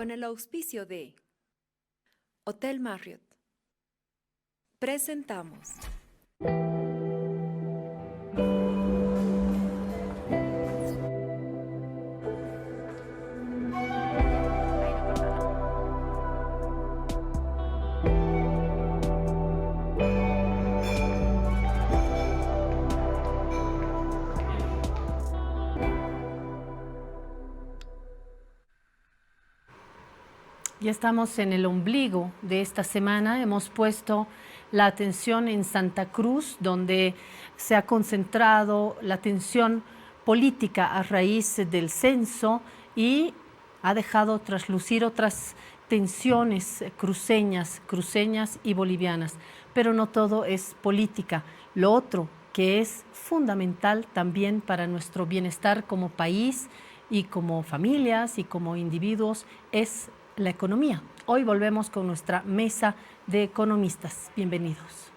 con el auspicio de Hotel Marriott. Presentamos. Ya estamos en el ombligo de esta semana. Hemos puesto la atención en Santa Cruz, donde se ha concentrado la atención política a raíz del censo y ha dejado traslucir otras tensiones cruceñas y bolivianas. Pero no todo es política. Lo otro que es fundamental también para nuestro bienestar como país y como familias y como individuos es la economía. Hoy volvemos con nuestra mesa de economistas. Bienvenidos.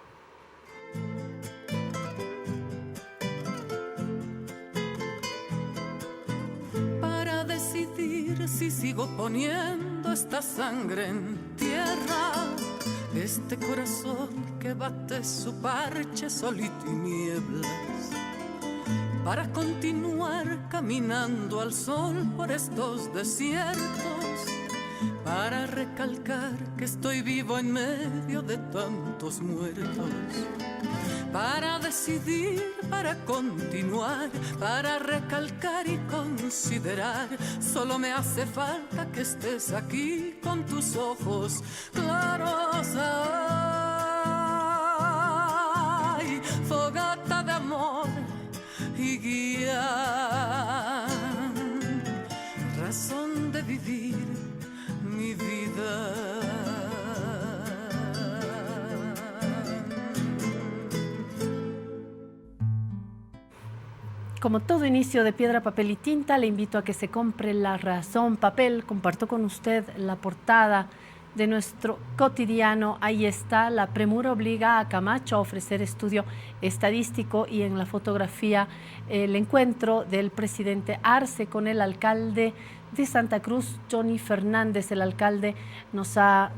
Para decidir si sigo poniendo esta sangre en tierra, este corazón que bate su parche solito y nieblas, para continuar caminando al sol por estos desiertos, para recalcar que estoy vivo en medio de tantos muertos, para decidir, para continuar, para recalcar y considerar. Solo me hace falta que estés aquí con tus ojos claros. Ay, fogata de amor y guía, razón de vivir mi vida. Como todo inicio de Piedra, Papel y Tinta, le invito a que se compre La Razón Papel. Comparto con usted la portada de nuestro cotidiano. Ahí está, la premura obliga a Camacho a ofrecer estudio estadístico, y en la fotografía el encuentro del presidente Arce con el alcalde de Santa Cruz, Johnny Fernández. El alcalde nos ha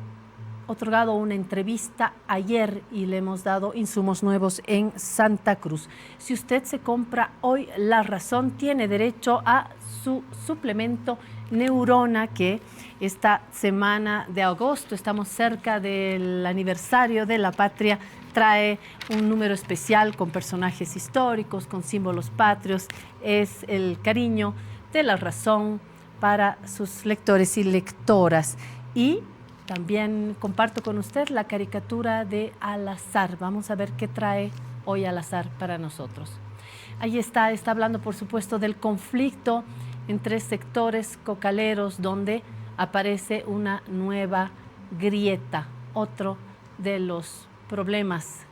otorgado una entrevista ayer y le hemos dado insumos nuevos en Santa Cruz. Si usted se compra hoy La Razón, tiene derecho a su suplemento Neurona, que esta semana de agosto, estamos cerca del aniversario de la patria, trae un número especial con personajes históricos, con símbolos patrios. Es el cariño de La Razón para sus lectores y lectoras. Y también comparto con usted la caricatura de Al-Azhar. Vamos a ver qué trae hoy Al-Azhar para nosotros. Ahí está hablando, por supuesto, del conflicto entre sectores cocaleros, donde aparece una nueva grieta, otro de los problemas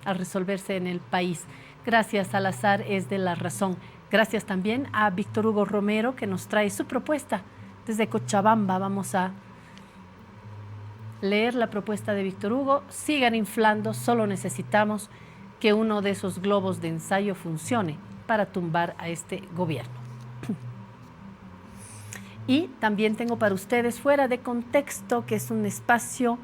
a resolverse en el país. Gracias, Al-Azhar es de La Razón. Gracias también a Víctor Hugo Romero, que nos trae su propuesta desde Cochabamba. Vamos a leer la propuesta de Víctor Hugo. Sigan inflando, solo necesitamos que uno de esos globos de ensayo funcione para tumbar a este gobierno. Y también tengo para ustedes Fuera de Contexto, que es un espacio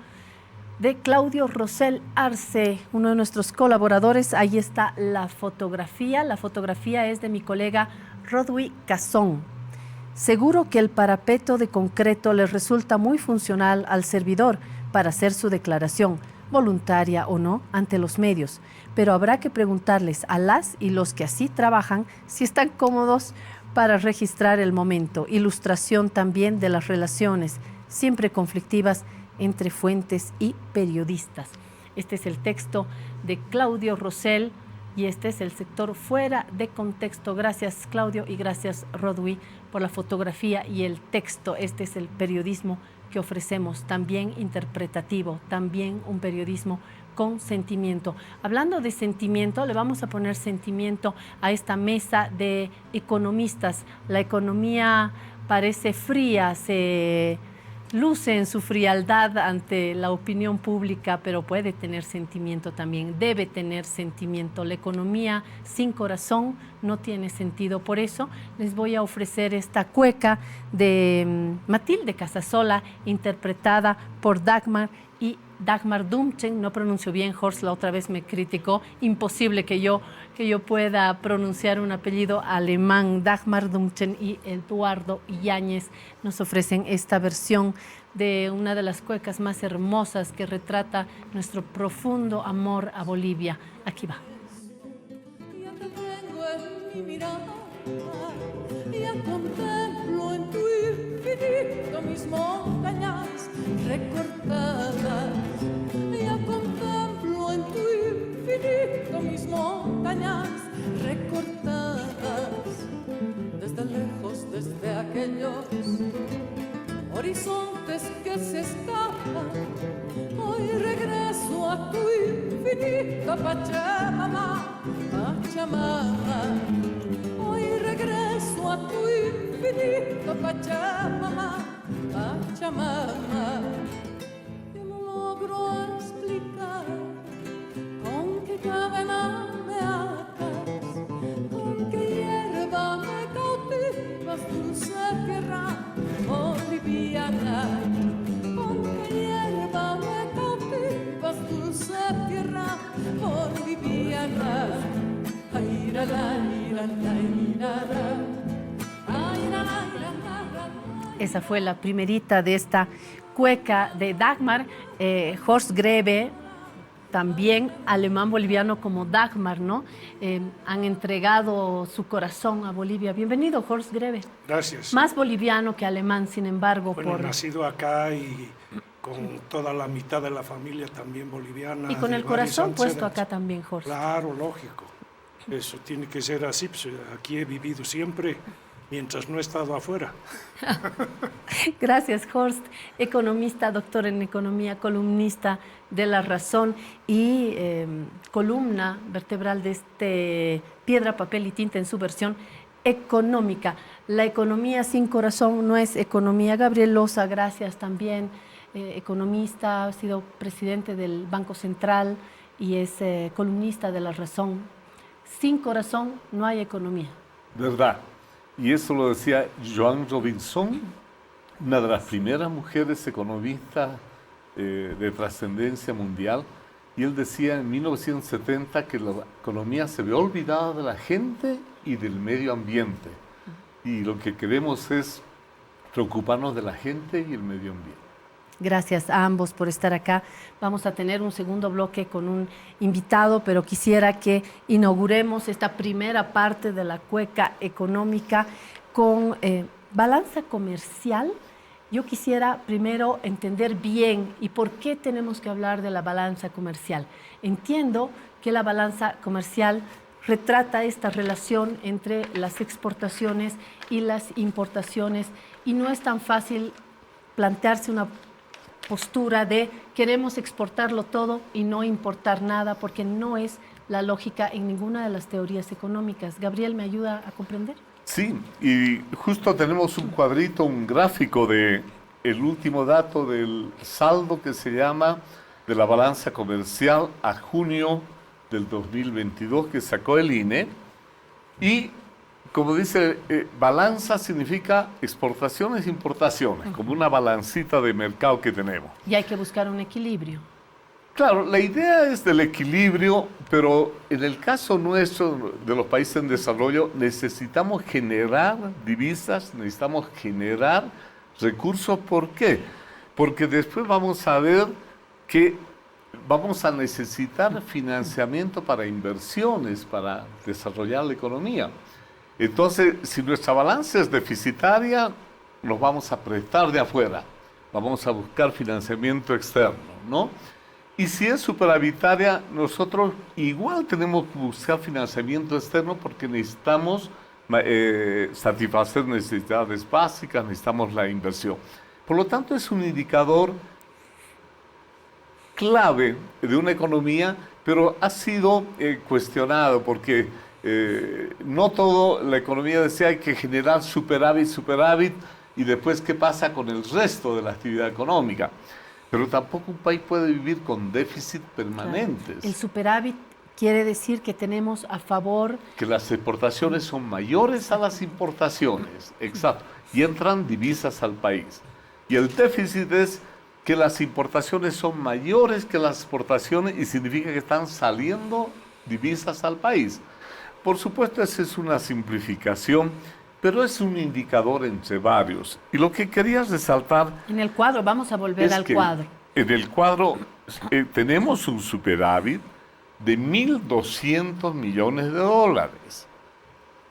de Claudio Rosell Arce, uno de nuestros colaboradores. Ahí está la fotografía. La fotografía es de mi colega Rodwi Cazón. Seguro que el parapeto de concreto les resulta muy funcional al servidor para hacer su declaración, voluntaria o no, ante los medios, pero habrá que preguntarles a las y los que así trabajan si están cómodos para registrar el momento. Ilustración también de las relaciones, siempre conflictivas, entre fuentes y periodistas. Este es el texto de Claudio Rosell y este es el sector Fuera de Contexto. Gracias, Claudio, y gracias, Rodwi, por la fotografía y el texto. Este es el periodismo que ofrecemos, también interpretativo, también un periodismo con sentimiento. Hablando de sentimiento, le vamos a poner sentimiento a esta mesa de economistas. La economía parece fría, se luce en su frialdad ante la opinión pública, pero puede tener sentimiento también, debe tener sentimiento. La economía sin corazón no tiene sentido. Por eso les voy a ofrecer esta cueca de Matilde Casasola, interpretada por Dagmar Dumchen. No pronuncio bien, Horst la otra vez me criticó, imposible que yo pueda pronunciar un apellido alemán. Dagmar Dumchen y Eduardo Yáñez nos ofrecen esta versión de una de las cuecas más hermosas que retrata nuestro profundo amor a Bolivia. Aquí va. Ya te tengo en mi mirada, ya contemplo en tu infinito mis montañas recortadas, ya contemplo en tu infinito mis montañas recortadas, desde lejos, desde aquellos horizontes que se escapan. Hoy regreso a tu infinita Pachamama, Pachamama. Hoy regreso a tu infinita Pachamama, Pachamama. Yo no logro explicar con qué cadena me atas, con qué hierba me cautivas, dulce tierra boliviana, con qué hierba me cautivas, dulce tierra boliviana. Ay, la, la, la, la, la. Ay, la, la, la, la. Esa fue la primerita de esta cueca de Dagmar. Horst Grebe, también alemán boliviano como Dagmar, ¿no? Han entregado su corazón a Bolivia. Bienvenido, Horst Grebe. Gracias. Más boliviano que alemán, sin embargo. Bueno, nacido acá y con toda la mitad de la familia también boliviana. Y con de el varios corazón puesto antecedentes. acá también, Horst. Claro, lógico. Eso tiene que ser así. Pues, aquí he vivido siempre, mientras no he estado afuera. Gracias, Horst. Economista, doctor en economía, columnista de La Razón y columna vertebral de este Piedra, Papel y Tinta en su versión económica. La economía sin corazón no es economía. Gabriel Loza, gracias también. Economista, ha sido presidente del Banco Central y es columnista de La Razón. Sin corazón no hay economía. ¿Verdad? Y eso lo decía Joan Robinson, una de las primeras mujeres economistas de trascendencia mundial. Y él decía en 1970 que la economía se ve olvidada de la gente y del medio ambiente. Y lo que queremos es preocuparnos de la gente y el medio ambiente. Gracias a ambos por estar acá. Vamos a tener un segundo bloque con un invitado, pero quisiera que inauguremos esta primera parte de la cueca económica con balanza comercial. Yo quisiera primero entender bien y por qué tenemos que hablar de la balanza comercial. Entiendo que la balanza comercial retrata esta relación entre las exportaciones y las importaciones y no es tan fácil plantearse una postura de queremos exportarlo todo y no importar nada, porque no es la lógica en ninguna de las teorías económicas. Gabriel, ¿me ayuda a comprender? Sí, y justo tenemos un cuadrito, un gráfico de el último dato del saldo que se llama de la balanza comercial a junio del 2022 que sacó el INE. Y como dice, balanza significa exportaciones e importaciones, como una balancita de mercado que tenemos. Y hay que buscar un equilibrio. Claro, la idea es del equilibrio, pero en el caso nuestro, de los países en desarrollo, necesitamos generar divisas, necesitamos generar recursos. ¿Por qué? Porque después vamos a ver que vamos a necesitar financiamiento para inversiones, para desarrollar la economía. Entonces, si nuestra balanza es deficitaria, nos vamos a prestar de afuera, vamos a buscar financiamiento externo, ¿no? Y si es superavitaria, nosotros igual tenemos que buscar financiamiento externo porque necesitamos satisfacer necesidades básicas, necesitamos la inversión. Por lo tanto, es un indicador clave de una economía, pero ha sido cuestionado porque no todo la economía decía hay que generar superávit, y después qué pasa con el resto de la actividad económica. Pero tampoco un país puede vivir con déficit permanentes. El superávit quiere decir que tenemos a favor. Que las exportaciones son mayores a las importaciones, exacto, y entran divisas al país. Y el déficit es que las importaciones son mayores que las exportaciones y significa que están saliendo divisas al país. Por supuesto, esa es una simplificación, pero es un indicador entre varios. Y lo que quería resaltar En el cuadro, vamos a volver es al que cuadro. en el cuadro tenemos un superávit de 1.200 millones de dólares.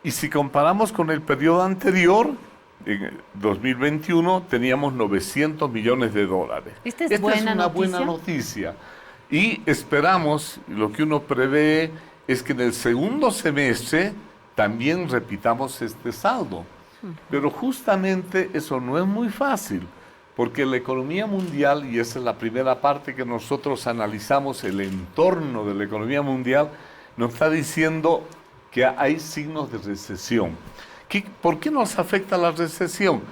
Y si comparamos con el periodo anterior, en 2021, teníamos 900 millones de dólares. Esta es buena una noticia. buena noticia. Y esperamos, lo que uno prevé es que en el segundo semestre también repitamos este saldo. Pero justamente eso no es muy fácil, porque la economía mundial, y esa es la primera parte que nosotros analizamos, el entorno de la economía mundial, nos está diciendo que hay signos de recesión. ¿Por qué nos afecta la recesión?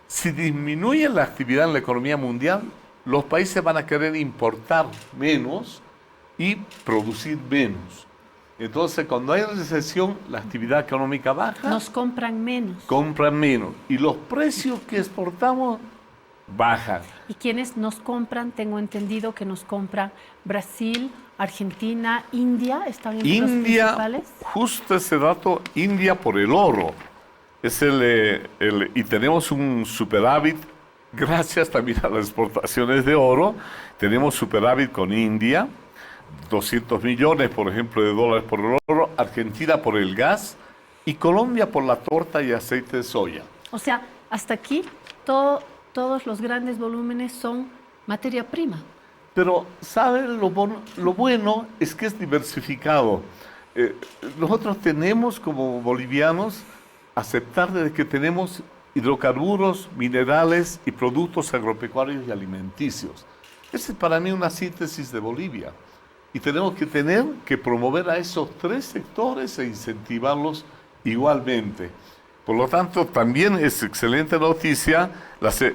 Si disminuye la actividad en la economía mundial, los países van a querer importar menos y producir menos. Entonces, cuando hay recesión, la actividad económica baja, Nos compran menos. compran menos y los precios que exportamos bajan. Y quienes nos compran, tengo entendido que nos compran Brasil, Argentina, India, ¿están entre los India, principales? justo ese dato, India por el oro. Es y tenemos un superávit, gracias también a las exportaciones de oro, tenemos superávit con India, 200 millones, por ejemplo, de dólares por el oro, Argentina por el gas y Colombia por la torta y aceite de soya. O sea, hasta aquí todos los grandes volúmenes son materia prima. Pero, ¿saben? Lo bueno es que es diversificado. Nosotros tenemos como bolivianos aceptar de que tenemos hidrocarburos, minerales y productos agropecuarios y alimenticios. Esa es para mí una síntesis de Bolivia. Y tenemos que promover a esos tres sectores e incentivarlos igualmente. Por lo tanto, también es excelente noticia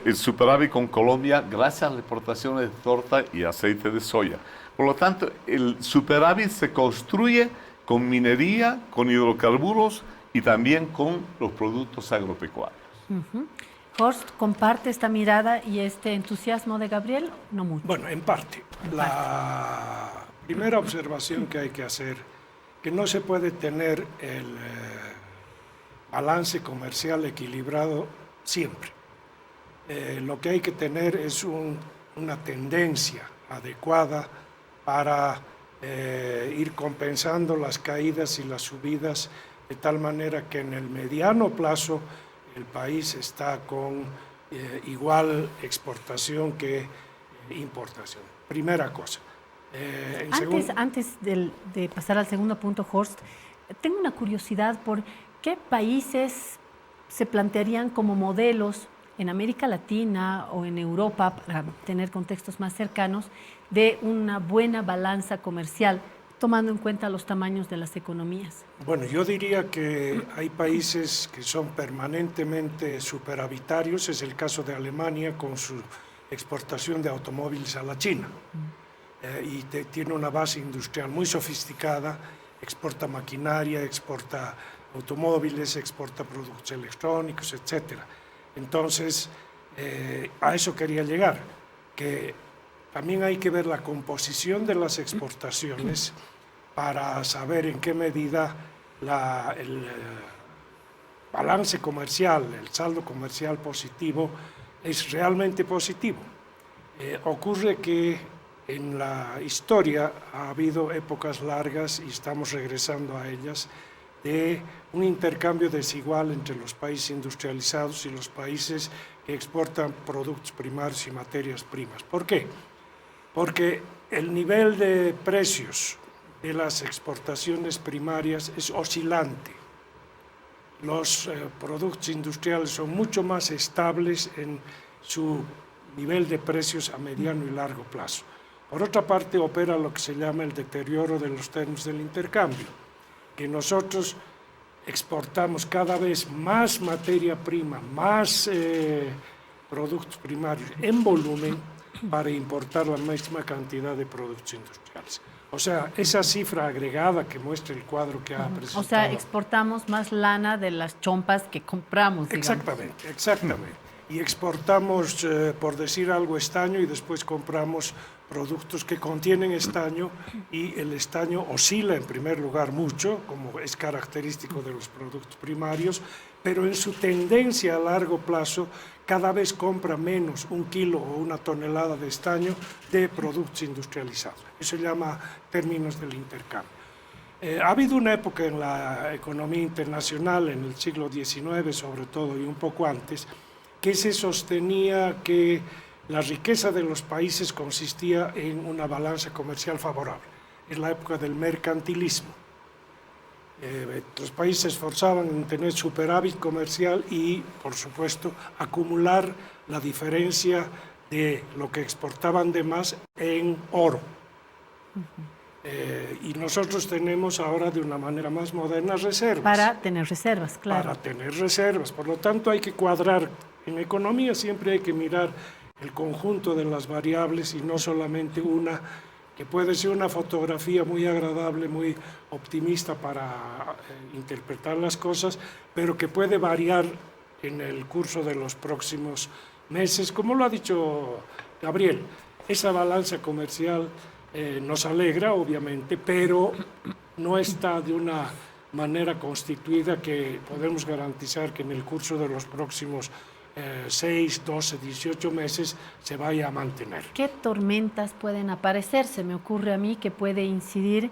el superávit con Colombia gracias a las exportaciones de torta y aceite de soya. Por lo tanto, el superávit se construye con minería, con hidrocarburos y también con los productos agropecuarios. Horst, ¿comparte esta mirada y este entusiasmo de Gabriel? No mucho. Bueno, en parte. La primera observación que hay que hacer, que no se puede tener el balance comercial equilibrado siempre. Lo que hay que tener es una tendencia adecuada para ir compensando las caídas y las subidas de tal manera que en el mediano plazo el país está con igual exportación que importación. Primera cosa. Antes de pasar al segundo punto, Horst, tengo una curiosidad por qué países se plantearían como modelos en América Latina o en Europa, para tener contextos más cercanos, de una buena balanza comercial, tomando en cuenta los tamaños de las economías. Bueno, yo diría que hay países que son permanentemente superavitarios, es el caso de Alemania con su exportación de automóviles a la China. Tiene una base industrial muy sofisticada, exporta maquinaria, exporta automóviles, exporta productos electrónicos, etc. Entonces, a eso quería llegar, que también hay que ver la composición de las exportaciones para saber en qué medida el balance comercial, el saldo comercial positivo es realmente positivo. Ocurre que en la historia ha habido épocas largas, y estamos regresando a ellas, de un intercambio desigual entre los países industrializados y los países que exportan productos primarios y materias primas. ¿Por qué? Porque el nivel de precios de las exportaciones primarias es oscilante. Los productos industriales son mucho más estables en su nivel de precios a mediano y largo plazo. Por otra parte, opera lo que se llama el deterioro de los términos del intercambio, que nosotros exportamos cada vez más materia prima, más productos primarios en volumen para importar la misma cantidad de productos industriales. O sea, esa cifra agregada que muestra el cuadro que ha presentado. O sea, exportamos más lana de las chompas que compramos, digamos. Exactamente, exactamente. Y exportamos, por decir algo, estaño y después compramos productos que contienen estaño y el estaño oscila en primer lugar mucho, como es característico de los productos primarios, pero en su tendencia a largo plazo cada vez compra menos 1 kilo o 1 tonelada de estaño de productos industrializados. Eso se llama términos del intercambio. Ha habido una época en la economía internacional, en el siglo XIX sobre todo y un poco antes, que se sostenía que la riqueza de los países consistía en una balanza comercial favorable. Es la época del mercantilismo. Los países se esforzaban en tener superávit comercial y, por supuesto, acumular la diferencia de lo que exportaban de más en oro. Y nosotros tenemos ahora de una manera más moderna reservas. Para tener reservas, claro. Para tener reservas. Por lo tanto, hay que cuadrar. En economía siempre hay que mirar el conjunto de las variables y no solamente una, que puede ser una fotografía muy agradable, muy optimista para interpretar las cosas, pero que puede variar en el curso de los próximos meses. Como lo ha dicho Gabriel, esa balanza comercial nos alegra, obviamente, pero no está de una manera constituida que podemos garantizar que en el curso de los próximos 6, 12, 18 meses se vaya a mantener. ¿Qué tormentas pueden aparecer? Se me ocurre a mí que puede incidir,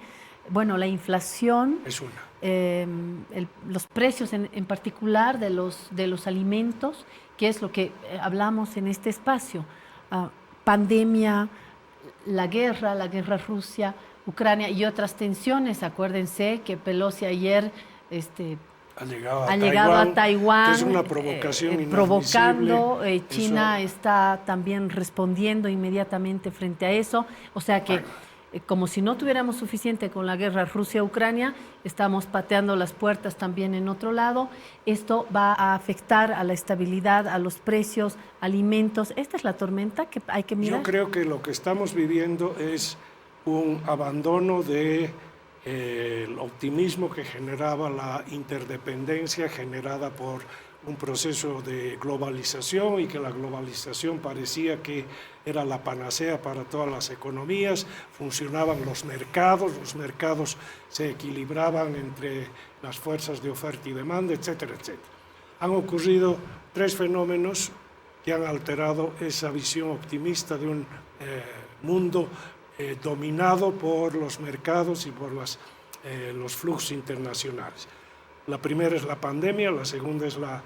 bueno, la inflación, Es una. los precios en particular de los alimentos, que es lo que hablamos en este espacio. Pandemia, la guerra Rusia, Ucrania y otras tensiones. Acuérdense que Pelosi ayer Ha llegado a Taiwán, que es una provocación provocando. inadmisible. China Eso, está también respondiendo inmediatamente frente a eso. O sea que, como si no tuviéramos suficiente con la guerra Rusia-Ucrania, estamos pateando las puertas también en otro lado. Esto va a afectar a la estabilidad, a los precios, alimentos. Esta es la tormenta que hay que mirar. yo creo que lo que estamos viviendo es un abandono de el optimismo que generaba la interdependencia generada por un proceso de globalización y que la globalización parecía que era la panacea para todas las economías, funcionaban los mercados se equilibraban entre las fuerzas de oferta y demanda, etcétera, etcétera. Han ocurrido 3 fenómenos que han alterado esa visión optimista de un mundo dominado por los mercados y por los flujos internacionales. La primera es la pandemia, la segunda es la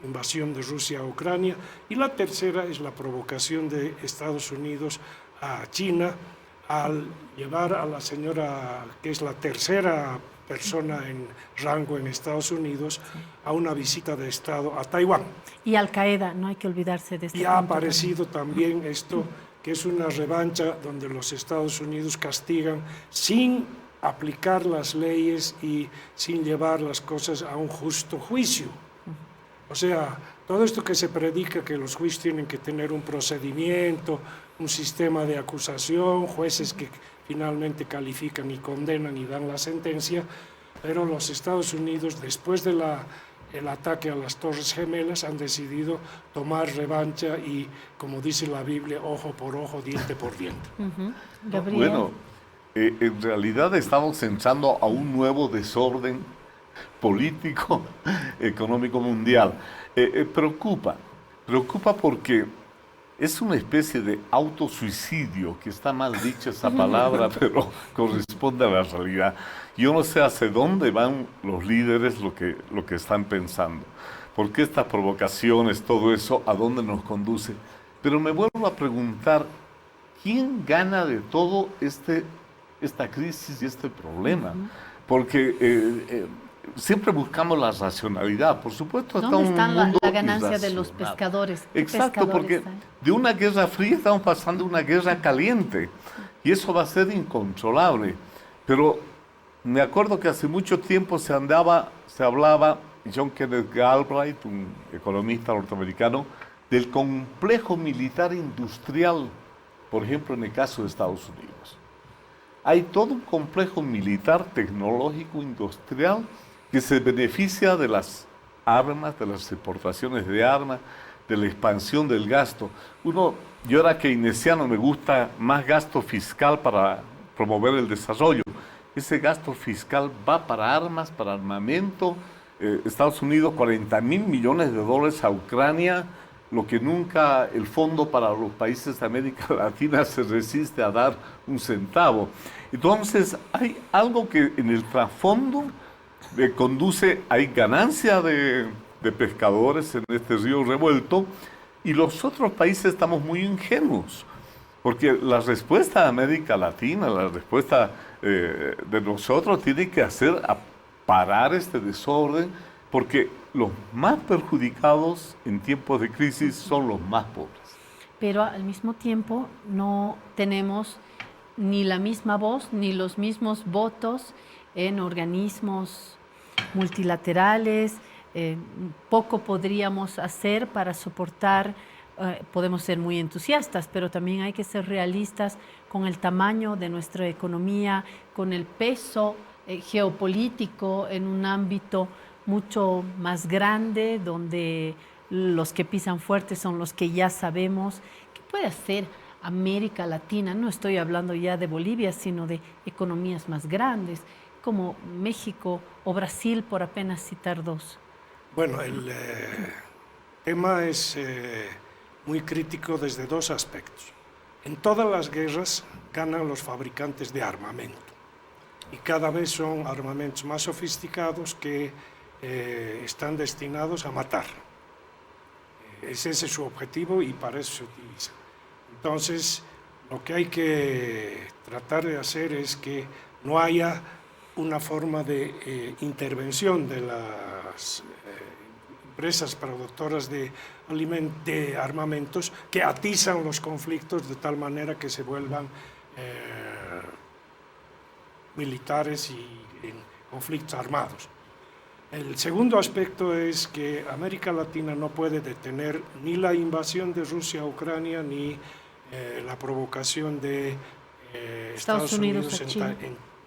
invasión de Rusia a Ucrania y la tercera es la provocación de Estados Unidos a China al llevar a la señora, que es la tercera persona en rango en Estados Unidos, a una visita de Estado a Taiwán. Y Al-Qaeda, no hay que olvidarse de este Y ha punto aparecido también esto, que es una revancha donde los Estados Unidos castigan sin aplicar las leyes y sin llevar las cosas a un justo juicio. O sea, todo esto que se predica, que los juicios tienen que tener un procedimiento, un sistema de acusación, jueces que finalmente califican y condenan y dan la sentencia, pero los Estados Unidos, después de el ataque a las Torres Gemelas, han decidido tomar revancha y, como dice la Biblia, ojo por ojo, diente por diente. Gabriel. Bueno, en realidad estamos entrando a un nuevo desorden político, económico mundial. Preocupa porque es una especie de autosuicidio, que está mal dicha esa palabra, pero corresponde a la realidad. Yo no sé hacia dónde van los líderes lo que están pensando. Porque estas provocaciones, todo eso, ¿a dónde nos conduce? Pero me vuelvo a preguntar, ¿quién gana de todo esta crisis y este problema? Porque siempre buscamos la racionalidad. Por supuesto, está ¿Dónde un está mundo la ganancia de los irracional. pescadores? ¿Qué Exacto, porque pescadores hay? de una guerra fría estamos pasando a una guerra caliente y eso va a ser incontrolable. Pero me acuerdo que hace mucho tiempo se hablaba, John Kenneth Galbraith, un economista norteamericano, del complejo militar industrial, por ejemplo, en el caso de Estados Unidos. Hay todo un complejo militar, tecnológico, industrial, que se beneficia de las armas, de las exportaciones de armas, de la expansión del gasto. Yo era keynesiano, me gusta más gasto fiscal para promover el desarrollo. Ese gasto fiscal va para armas, para armamento. Estados Unidos, $40.000 millones a Ucrania, lo que nunca el fondo para los países de América Latina se resiste a dar un centavo. Entonces, hay algo que en el trasfondo conduce, hay ganancia de pescadores en este río revuelto, y los otros países estamos muy ingenuos, porque la respuesta de América Latina, la respuesta de nosotros tiene que hacer a parar este desorden, porque los más perjudicados en tiempos de crisis son los más pobres. Pero al mismo tiempo no tenemos ni la misma voz ni los mismos votos en organismos multilaterales. Poco podríamos hacer para soportar, podemos ser muy entusiastas, pero también hay que ser realistas con el tamaño de nuestra economía, con el peso geopolítico en un ámbito mucho más grande, donde los que pisan fuerte son los que ya sabemos. ¿Qué puede hacer América Latina? No estoy hablando ya de Bolivia, sino de economías más grandes, como México o Brasil, por apenas citar dos. Bueno, el tema es muy crítico desde dos aspectos. En todas las guerras ganan los fabricantes de armamento, y cada vez son armamentos más sofisticados que están destinados a matar. Ese es su objetivo y para eso se utiliza. Entonces, lo que hay que tratar de hacer es que no haya una forma de intervención de las empresas productoras de armamentos que atizan los conflictos de tal manera que se vuelvan militares y en conflictos armados. El segundo aspecto es que América Latina no puede detener ni la invasión de Rusia a Ucrania ni la provocación de Estados Unidos a China.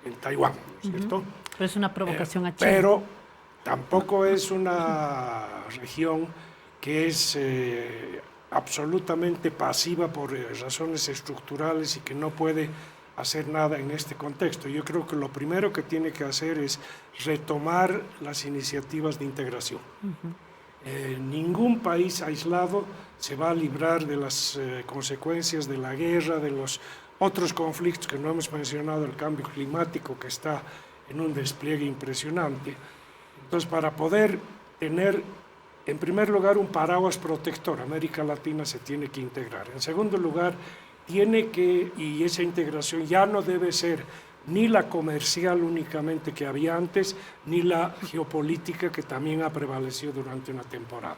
en Taiwán, ¿cierto? Pero es una provocación a China. Pero tampoco es una región que es absolutamente pasiva por razones estructurales y que no puede hacer nada en este contexto. Yo creo que lo primero que tiene que hacer es retomar las iniciativas de integración. Ningún país aislado se va a librar de las consecuencias de la guerra, de los otros conflictos que no hemos mencionado, el cambio climático que está en un despliegue impresionante. Entonces, para poder tener, en primer lugar, un paraguas protector, América Latina se tiene que integrar. En segundo lugar, y esa integración ya no debe ser ni la comercial únicamente que había antes, ni la geopolítica que también ha prevalecido durante una temporada.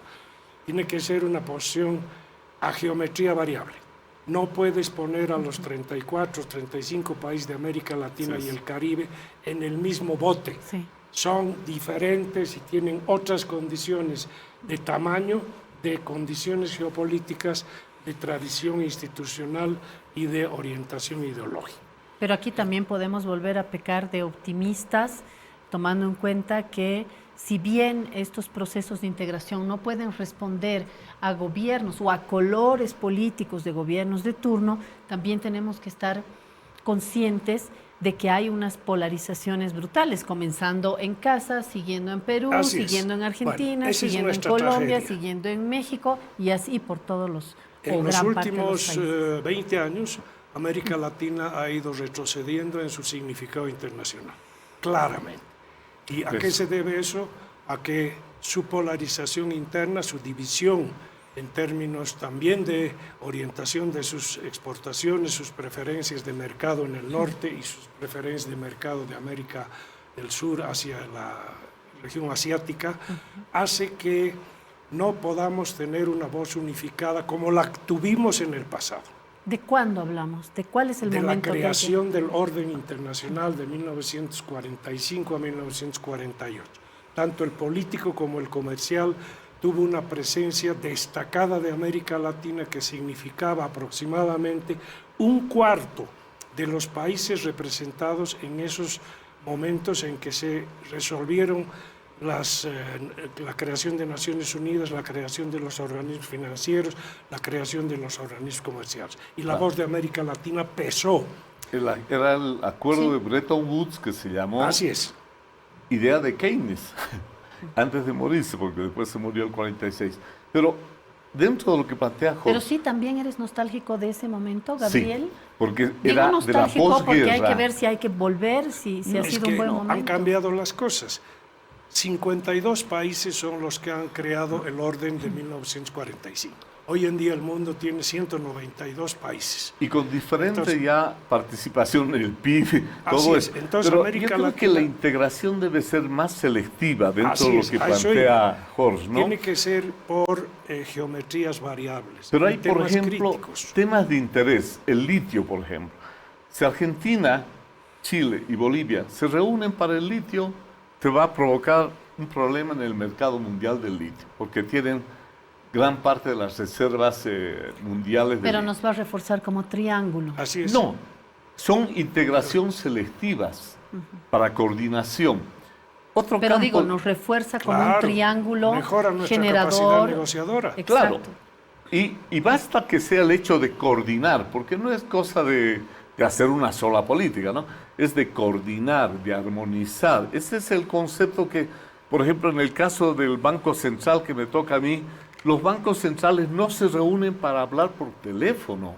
Tiene que ser una posición a geometría variable. No puedes poner a los 34, 35 países de América Latina y el Caribe en el mismo bote. Sí. Son diferentes y tienen otras condiciones de tamaño, de condiciones geopolíticas, de tradición institucional y de orientación ideológica. Pero aquí también podemos volver a pecar de optimistas, tomando en cuenta que si bien estos procesos de integración no pueden responder a gobiernos o a colores políticos de gobiernos de turno, también tenemos que estar conscientes de que hay unas polarizaciones brutales, comenzando en casa, siguiendo en Perú, siguiendo en Argentina, siguiendo en Colombia, siguiendo en México y así por todos los En los últimos 20 años, América Latina ha ido retrocediendo en su significado internacional, claramente. ¿Y a qué se debe eso? A que su polarización interna, su división en términos también de orientación de sus exportaciones, sus preferencias de mercado en el norte y sus preferencias de mercado de América del Sur hacia la región asiática, hace que no podamos tener una voz unificada como la tuvimos en el pasado. ¿De cuándo hablamos? ¿De cuál es el de la momento? que hay que- creación del orden internacional de 1945 a 1948. Tanto el político como el comercial tuvo una presencia destacada de América Latina que significaba aproximadamente un cuarto de los países representados en esos momentos en que se resolvieron la creación de Naciones Unidas, la creación de los organismos financieros, la creación de los organismos comerciales. Y la voz de América Latina pesó. Era el acuerdo Sí. de Bretton Woods que se llamó Así es. idea de Keynes, antes de morirse, porque después se murió el 46. Pero dentro de lo que plantea Jorge, Pero sí, también eres nostálgico de ese momento, Gabriel. sí, porque Digo era de la nostálgico porque hay que posguerra. ver si hay que volver, si ha Es sido un que buen han momento. cambiado las cosas. 52 países son los que han creado el orden de 1945. Hoy en día el mundo tiene 192 países. Y con diferente Entonces- ya participación en el PIB, Así todo es. eso. Entonces, Pero América yo creo que Latina- la integración debe ser más selectiva dentro Así de lo es, que a eso plantea Jorge, ¿no? Tiene que ser por geometrías variables. Pero en hay, por temas ejemplo, críticos. temas de interés. El litio, por ejemplo. Si Argentina, Chile y Bolivia se reúnen para el litio, te va a provocar un problema en el mercado mundial del litio, porque tienen gran parte de las reservas mundiales de Pero litio. nos va a reforzar como triángulo. Así es. No, son integración selectivas para coordinación. Otro Pero campo, digo, nos refuerza como un Claro, triángulo mejora nuestra capacidad generador. negociadora. claro, Exacto. y basta que sea el hecho de coordinar, porque no es cosa de hacer una sola política, ¿no? Es de coordinar, de armonizar. Ese es el concepto que, por ejemplo, en el caso del Banco Central que me toca a mí, los bancos centrales no se reúnen para hablar por teléfono,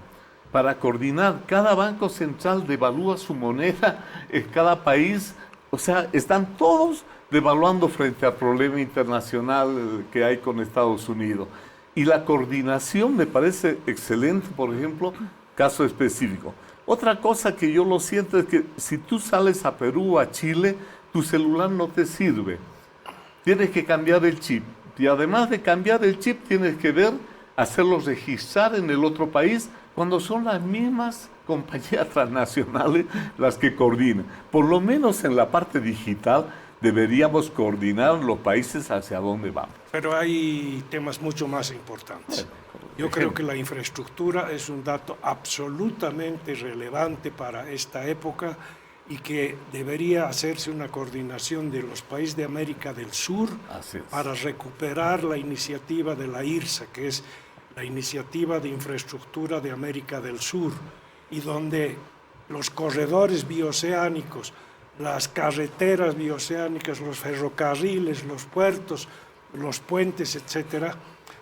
para coordinar. Cada banco central devalúa su moneda en cada país. O sea, están todos devaluando frente al problema internacional que hay con Estados Unidos. Y la coordinación me parece excelente, por ejemplo, caso específico. Otra cosa que yo lo siento es que si tú sales a Perú o a Chile, tu celular no te sirve. Tienes que cambiar el chip. Y además de cambiar el chip, tienes que ver, hacerlo registrar en el otro país, cuando son las mismas compañías transnacionales las que coordinan. Por lo menos en la parte digital deberíamos coordinar los países hacia dónde vamos. Pero hay temas mucho más importantes. Yo creo que la infraestructura es un dato absolutamente relevante para esta época y que debería hacerse una coordinación de los países de América del Sur Así es. para recuperar la iniciativa de la IRSA, que es la Iniciativa de Infraestructura de América del Sur, y donde los corredores bioceánicos, las carreteras bioceánicas, los ferrocarriles, los puertos, los puentes, etcétera,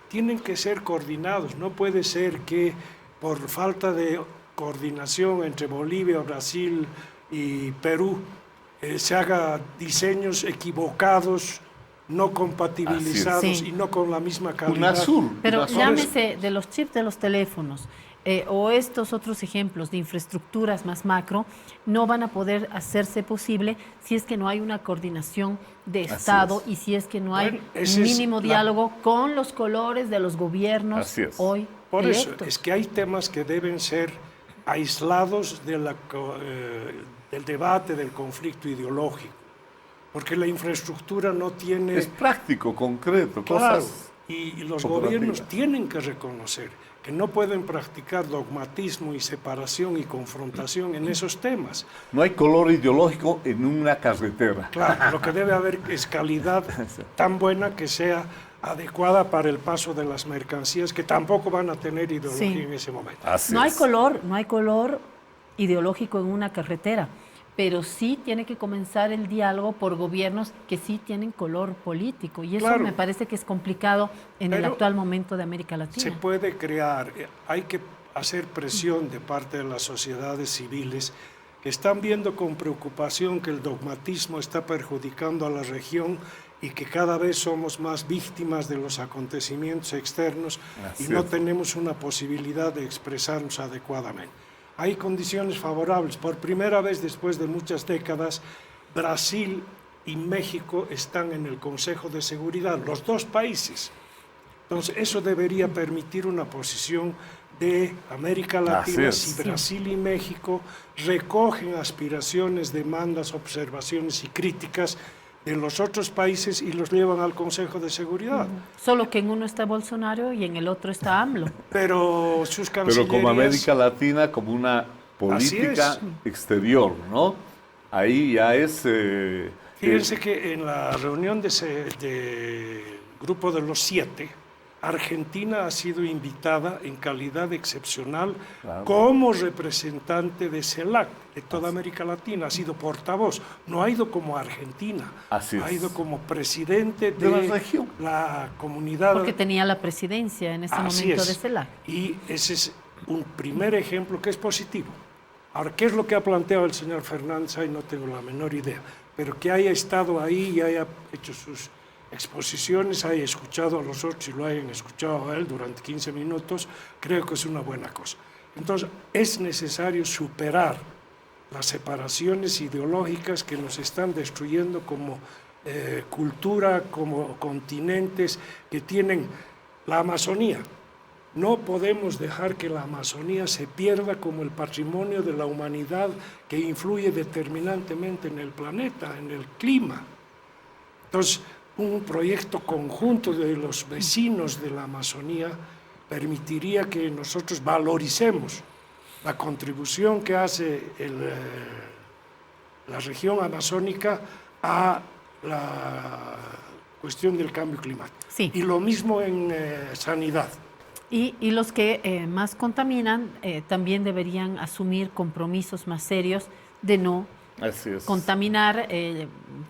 tienen que ser coordinados. No puede ser que por falta de coordinación entre Bolivia, Brasil y Perú se haga diseños equivocados, no compatibilizados Sí. y no con la misma calidad. UNASUR. Pero UNASUR. llámese de los chips de los teléfonos o estos otros ejemplos de infraestructuras más macro, no van a poder hacerse posible si es que no hay una coordinación de Así Estado es. y si es que no hay Bueno, ese un es mínimo la- diálogo con los colores de los gobiernos Así es. hoy Por eso, electos. es que hay temas que deben ser aislados del debate, del conflicto ideológico, porque la infraestructura no tiene... Es práctico, concreto, Claro, cosas. y los operativas. gobiernos tienen que reconocer que no pueden practicar dogmatismo y separación y confrontación en esos temas. No hay color ideológico en una carretera. Claro, lo que debe haber es calidad tan buena que sea adecuada para el paso de las mercancías, que tampoco van a tener ideología Sí. en ese momento. Así No hay es. color ideológico en una carretera, pero sí tiene que comenzar el diálogo por gobiernos que sí tienen color político y eso Claro. me parece que es complicado en el Pero actual momento de América Se Latina. puede crear, hay que hacer presión de parte de las sociedades civiles que están viendo con preocupación que el dogmatismo está perjudicando a la región y que cada vez somos más víctimas de los acontecimientos externos Así y no es. tenemos una posibilidad de expresarnos adecuadamente. Hay condiciones favorables. Por primera vez después de muchas décadas, Brasil y México están en el Consejo de Seguridad, los dos países. Entonces, eso debería permitir una posición de América Así Latina es. si Brasil y México recogen aspiraciones, demandas, observaciones y críticas de los otros países y los llevan al Consejo de Seguridad. Solo que en uno está Bolsonaro y en el otro está AMLO. Pero sus Pero cancillerías... como América Latina, como una política es. exterior, ¿no? Ahí ya es... Fíjense que en la reunión de Grupo de los 7, Argentina ha sido invitada en calidad excepcional Claro. como representante de CELAC, de toda América Latina, ha sido portavoz, no ha ido como Argentina, Así ha es. ido como presidente De la de región. la comunidad. Porque tenía la presidencia en ese Así momento es. de CELAC. Y ese es un primer ejemplo que es positivo. Ahora, ¿qué es lo que ha planteado el señor Fernández? Ahí no tengo la menor idea, pero que haya estado ahí y haya hecho sus exposiciones, haya escuchado a los otros y lo hayan escuchado a él durante 15 minutos, creo que es una buena cosa. Entonces, es necesario superar las separaciones ideológicas que nos están destruyendo como cultura, como continentes que tienen la Amazonía. No podemos dejar que la Amazonía se pierda como el patrimonio de la humanidad que influye determinantemente en el planeta, en el clima. Entonces, un proyecto conjunto de los vecinos de la Amazonía permitiría que nosotros valoricemos la contribución que hace la región amazónica a la cuestión del cambio climático. Sí. Y lo mismo en sanidad. Y los que más contaminan también deberían asumir compromisos más serios de no Así es. contaminar.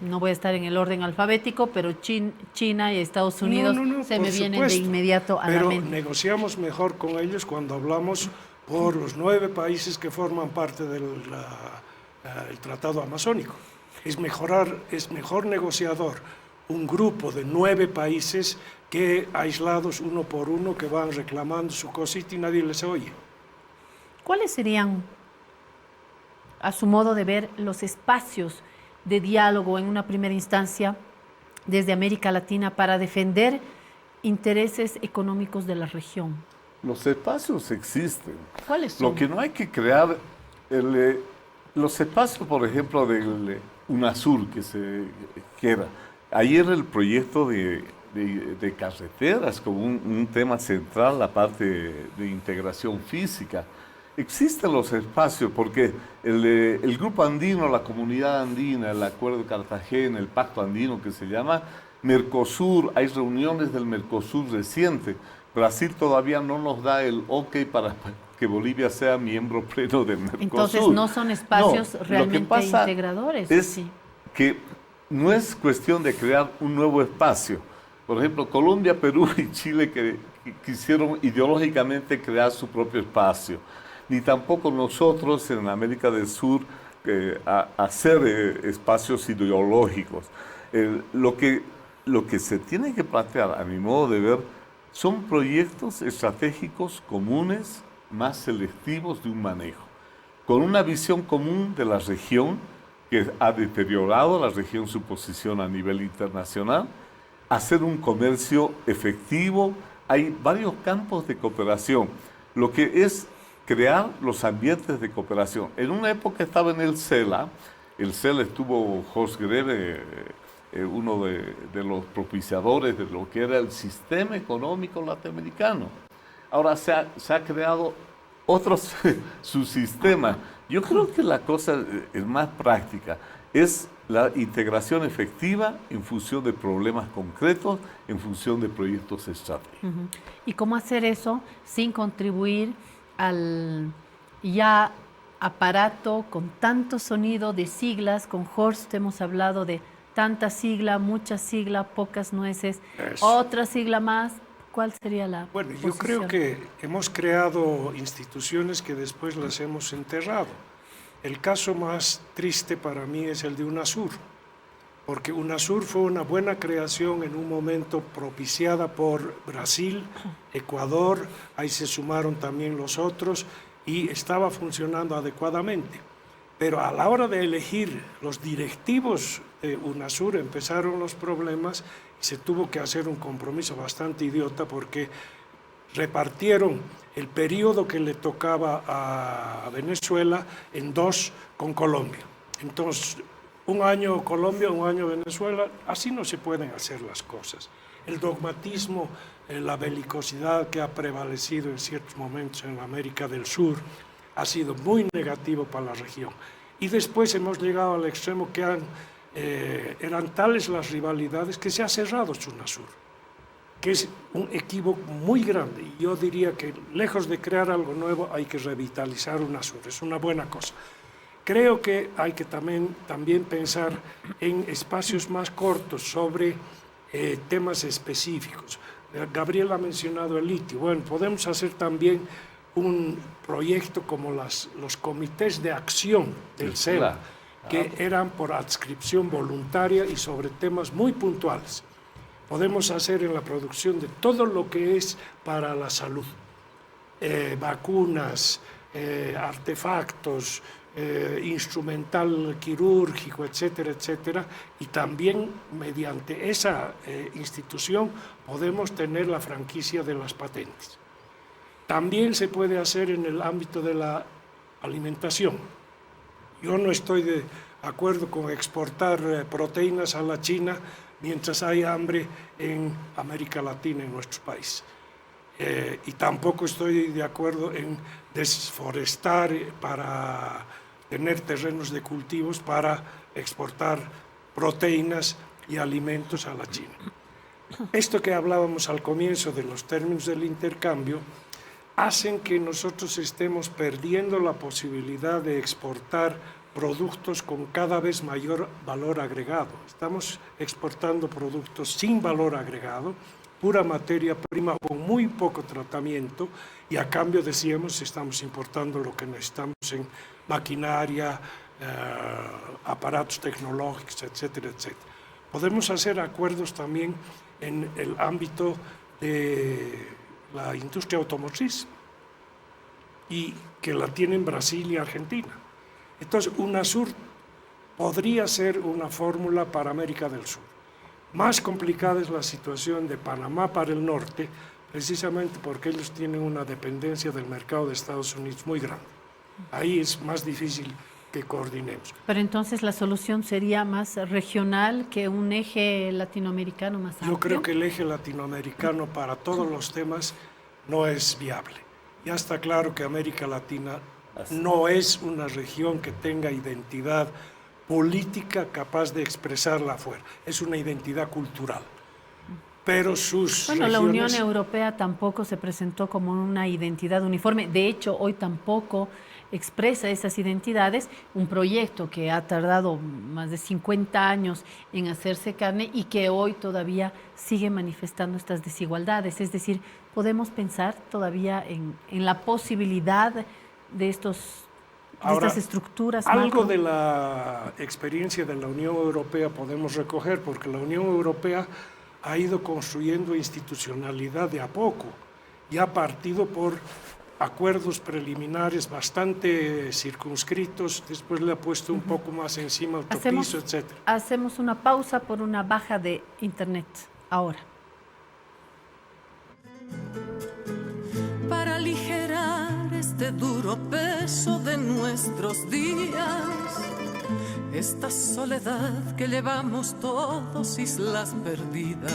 No voy a estar en el orden alfabético, pero China y Estados Unidos se me por vienen de supuesto, inmediato a la pero mente. negociamos mejor con ellos cuando hablamos por los 9 países que forman parte del el Tratado Amazónico. Es mejor negociador un grupo de 9 países que aislados uno por uno que van reclamando su cosita y nadie les oye. ¿Cuáles serían, a su modo de ver, los espacios de diálogo en una primera instancia desde América Latina para defender intereses económicos de la región? Los espacios existen. ¿Cuáles son? Lo que no hay que crear, los espacios, por ejemplo, del UNASUR que se quiera. Ayer el proyecto de carreteras como un tema central, la parte de integración física. Existen los espacios porque el Grupo Andino, la Comunidad Andina, el Acuerdo de Cartagena, el Pacto Andino que se llama Mercosur, hay reuniones del Mercosur reciente. Brasil todavía no nos da el ok para que Bolivia sea miembro pleno del Mercosur. Entonces no son espacios No, lo que realmente pasa integradores. es sí. que no es cuestión de crear un nuevo espacio. Por ejemplo, Colombia, Perú y Chile que quisieron ideológicamente crear su propio espacio. Ni tampoco nosotros en América del Sur hacer espacios ideológicos. Lo que se tiene que plantear, a mi modo de ver, son proyectos estratégicos comunes, más selectivos de un manejo, con una visión común de la región, que ha deteriorado la región su posición a nivel internacional, hacer un comercio efectivo. Hay varios campos de cooperación. Lo que es crear los ambientes de cooperación. En una época estaba en el CELA estuvo Jos Greve, uno de los propiciadores de lo que era el sistema económico latinoamericano. Ahora se ha creado otro subsistema. Yo creo que la cosa es más práctica, es la integración efectiva en función de problemas concretos, en función de proyectos estratégicos. Ujú. ¿Y cómo hacer eso sin contribuir al ya aparato con tanto sonido de siglas? Con Horst hemos hablado de tanta sigla, mucha sigla, pocas nueces, Eso. otra sigla más. ¿Cuál sería la Bueno, yo creo posición? que hemos creado instituciones que después las hemos enterrado. El caso más triste para mí es el de UNASUR, porque UNASUR fue una buena creación en un momento propiciada por Brasil, Ecuador, ahí se sumaron también los otros y estaba funcionando adecuadamente. Pero a la hora de elegir los directivos de UNASUR empezaron los problemas y se tuvo que hacer un compromiso bastante idiota porque repartieron el periodo que le tocaba a Venezuela en 2 con Colombia. Entonces, un año Colombia, un año Venezuela, así no se pueden hacer las cosas. El dogmatismo, la belicosidad que ha prevalecido en ciertos momentos en América del Sur ha sido muy negativo para la región. Y después hemos llegado al extremo que eran tales las rivalidades que se ha cerrado Sunasur, que es un equívoco muy grande. Y yo diría que lejos de crear algo nuevo hay que revitalizar Unasur, es una buena cosa. Creo que hay que también pensar en espacios más cortos sobre temas específicos. Gabriel ha mencionado el litio. Bueno, podemos hacer también un proyecto como los comités de acción del SEBA, que eran por adscripción voluntaria y sobre temas muy puntuales. Podemos hacer en la producción de todo lo que es para la salud, vacunas, artefactos, instrumental quirúrgico, etcétera, etcétera, y también mediante esa institución podemos tener la franquicia de las patentes. También se puede hacer en el ámbito de la alimentación. Yo no estoy de acuerdo con exportar proteínas a la China mientras hay hambre en América Latina, en nuestro país. Y tampoco estoy de acuerdo en desforestar para tener terrenos de cultivos para exportar proteínas y alimentos a la China. Esto que hablábamos al comienzo de los términos del intercambio hacen que nosotros estemos perdiendo la posibilidad de exportar productos con cada vez mayor valor agregado. Estamos exportando productos sin valor agregado, pura materia prima con muy poco tratamiento, y a cambio, decíamos, estamos importando lo que necesitamos en maquinaria, aparatos tecnológicos, etcétera, etcétera. Podemos hacer acuerdos también en el ámbito de la industria automotriz, y que la tienen Brasil y Argentina. Entonces, UNASUR podría ser una fórmula para América del Sur. Más complicada es la situación de Panamá para el norte, precisamente porque ellos tienen una dependencia del mercado de Estados Unidos muy grande. Ahí es más difícil que coordinemos. Pero entonces la solución sería más regional que un eje latinoamericano más amplio. Yo creo que el eje latinoamericano para todos los temas no es viable. Ya está claro que América Latina no es una región que tenga identidad política capaz de expresarla afuera. Es una identidad cultural. Pero sus Bueno, la regiones... Unión Europea tampoco se presentó como una identidad uniforme. De hecho, hoy tampoco expresa esas identidades. Un proyecto que ha tardado más de 50 años en hacerse carne y que hoy todavía sigue manifestando estas desigualdades. Es decir, podemos pensar todavía en la posibilidad de estas estructuras. Algo macro. de la experiencia de la Unión Europea podemos recoger, porque la Unión Europea ha ido construyendo institucionalidad de a poco y ha partido por acuerdos preliminares bastante circunscritos, después le ha puesto un poco más encima otro piso, etc. Hacemos una pausa por una baja de internet ahora. Para aligerar este duro peso de nuestros días, esta soledad que llevamos todos, islas perdidas.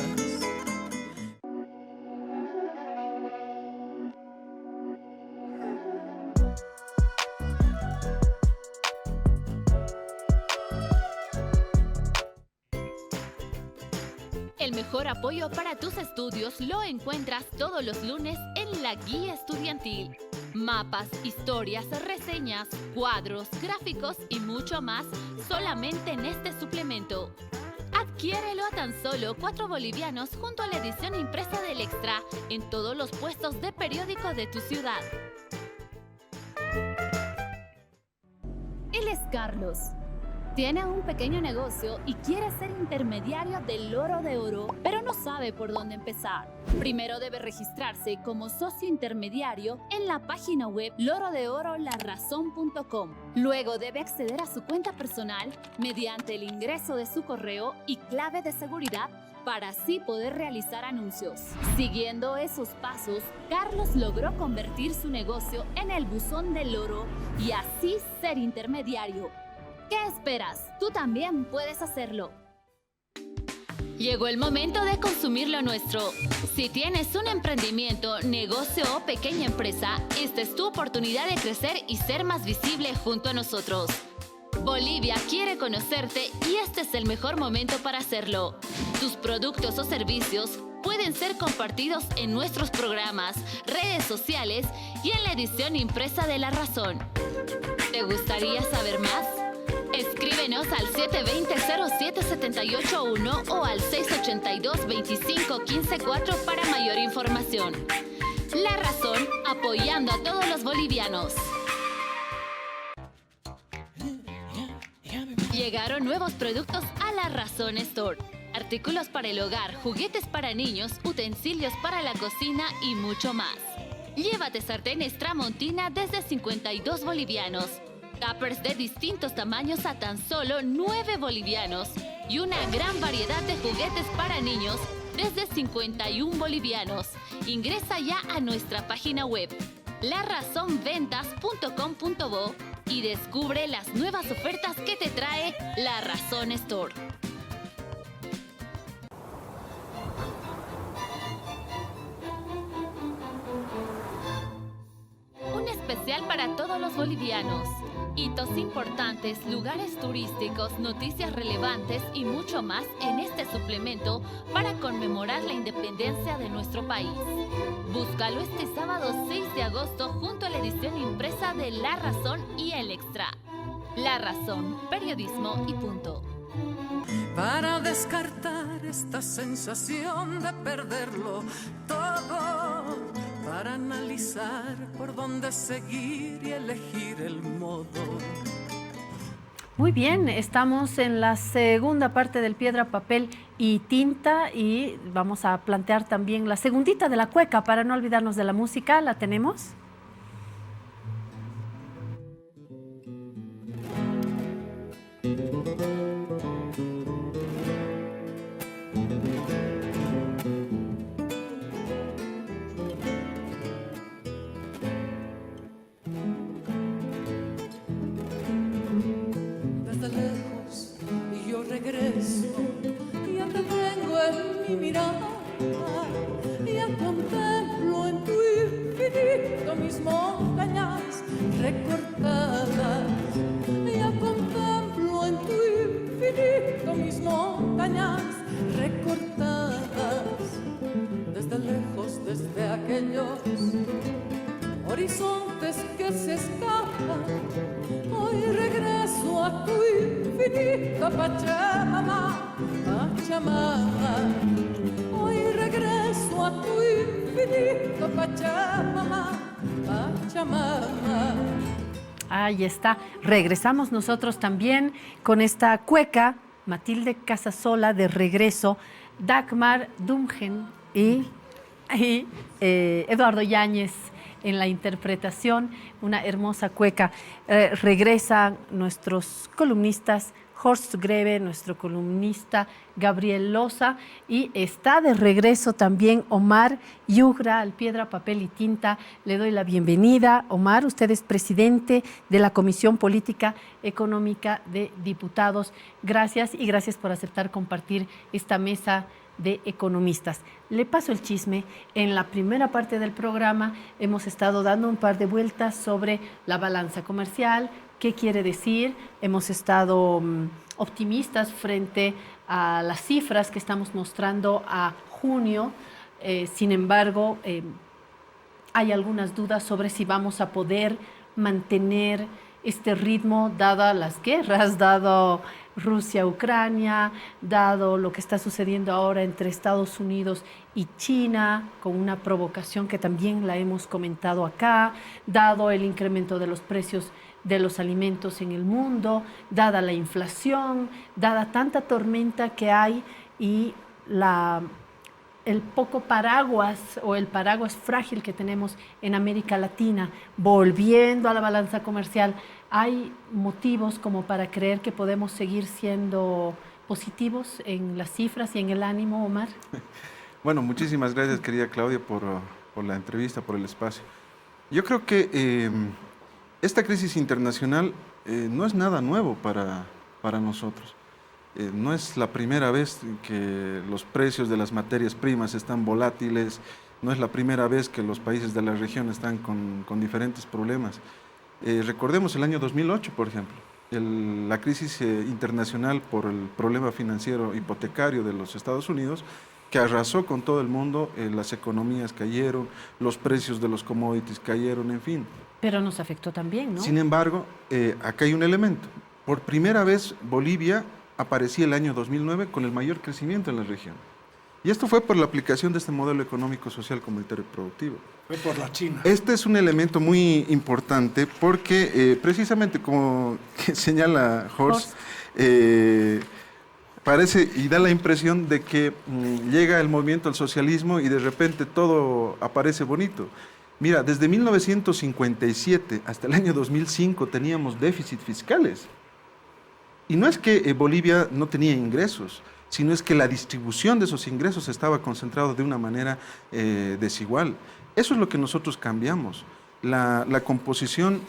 El mejor apoyo para tus estudios lo encuentras todos los lunes en la Guía Estudiantil. Mapas, historias, reseñas, cuadros, gráficos y mucho más solamente en este suplemento. Adquiérelo a tan solo 4 bolivianos junto a la edición impresa del Extra en todos los puestos de periódico de tu ciudad. Él es Carlos. Tiene un pequeño negocio y quiere ser intermediario del Loro de Oro, pero no sabe por dónde empezar. Primero debe registrarse como socio intermediario en la página web lorodeorolarazón.com. Luego debe acceder a su cuenta personal mediante el ingreso de su correo y clave de seguridad para así poder realizar anuncios. Siguiendo esos pasos, Carlos logró convertir su negocio en el buzón del oro y así ser intermediario. ¿Qué esperas? Tú también puedes hacerlo. Llegó el momento de consumir lo nuestro. Si tienes un emprendimiento, negocio o pequeña empresa, esta es tu oportunidad de crecer y ser más visible junto a nosotros. Bolivia quiere conocerte y este es el mejor momento para hacerlo. Tus productos o servicios pueden ser compartidos en nuestros programas, redes sociales y en la edición impresa de La Razón. ¿Te gustaría saber más? Escríbenos al 720-07-781 o al 682-25-15-4 para mayor información. La Razón, apoyando a todos los bolivianos. Llegaron nuevos productos a La Razón Store. Artículos para el hogar, juguetes para niños, utensilios para la cocina y mucho más. Llévate sartenes Tramontina desde 52 bolivianos. Tuppers de distintos tamaños a tan solo 9 bolivianos. Y una gran variedad de juguetes para niños desde 51 bolivianos. Ingresa ya a nuestra página web, larazonventas.com.bo y descubre las nuevas ofertas que te trae La Razón Store. Un especial para todos los bolivianos. Hitos importantes, lugares turísticos, noticias relevantes y mucho más en este suplemento para conmemorar la independencia de nuestro país. Búscalo este sábado 6 de agosto junto a la edición impresa de La Razón y El Extra. La Razón, periodismo y punto. Para descartar esta sensación de perderlo todo, para analizar por dónde seguir y elegir el modo. Muy bien, estamos en la segunda parte del Piedra, Papel y Tinta y vamos a plantear también la segundita de la cueca para no olvidarnos de la música. ¿La tenemos? Ya te tengo en mi mirada, ya contemplo en tu infinito mis montañas recortadas, ya contemplo en tu infinito mis montañas recortadas, desde lejos, desde aquellos horizontes que se escapan, hoy regreso a tu infinita Pachamama, Pachamama. Hoy regreso a tu infinita Pachamama, Pachamama. Ahí está. Regresamos nosotros también con esta cueca, Matilde Casasola de regreso, Dagmar Dumgen y Eduardo Yáñez en la interpretación, una hermosa cueca. Regresan nuestros columnistas, Horst Greve, nuestro columnista Gabriel Loza, y está de regreso también Omar Yugra al Piedra, Papel y Tinta. Le doy la bienvenida. Omar, usted es presidente de la Comisión Política Económica de Diputados. Gracias y gracias por aceptar compartir esta mesa de economistas. Le paso el chisme. En la primera parte del programa hemos estado dando un par de vueltas sobre la balanza comercial, qué quiere decir. Hemos estado optimistas frente a las cifras que estamos mostrando a junio. Sin embargo, hay algunas dudas sobre si vamos a poder mantener este ritmo, dadas las guerras, dado Rusia, Ucrania, dado lo que está sucediendo ahora entre Estados Unidos y China, con una provocación que también la hemos comentado acá, dado el incremento de los precios de los alimentos en el mundo, dada la inflación, dada tanta tormenta que hay y el poco paraguas o el paraguas frágil que tenemos en América Latina. Volviendo a la balanza comercial, hay motivos como para creer que podemos seguir siendo positivos en las cifras y en el ánimo, Omar? Bueno, muchísimas gracias, querida Claudia, por la entrevista, por el espacio. Yo creo que esta crisis internacional no es nada nuevo para nosotros. No es la primera vez que los precios de las materias primas están volátiles, no es la primera vez que los países de la región están con diferentes problemas. Recordemos el año 2008, por ejemplo, la crisis internacional por el problema financiero hipotecario de los Estados Unidos, que arrasó con todo el mundo, las economías cayeron, los precios de los commodities cayeron, en fin. Pero nos afectó también, ¿no? Sin embargo, acá hay un elemento. Por primera vez Bolivia aparecía el año 2009 con el mayor crecimiento en la región. Y esto fue por la aplicación de este modelo económico, social, comunitario y productivo. Fue por la China. Este es un elemento muy importante porque precisamente como que señala Horst, parece y da la impresión de que llega el movimiento al socialismo y de repente todo aparece bonito. Mira, desde 1957 hasta el año 2005 teníamos déficit fiscales. Y no es que Bolivia no tenía ingresos, sino es que la distribución de esos ingresos estaba concentrada de una manera desigual. Eso es lo que nosotros cambiamos. La composición,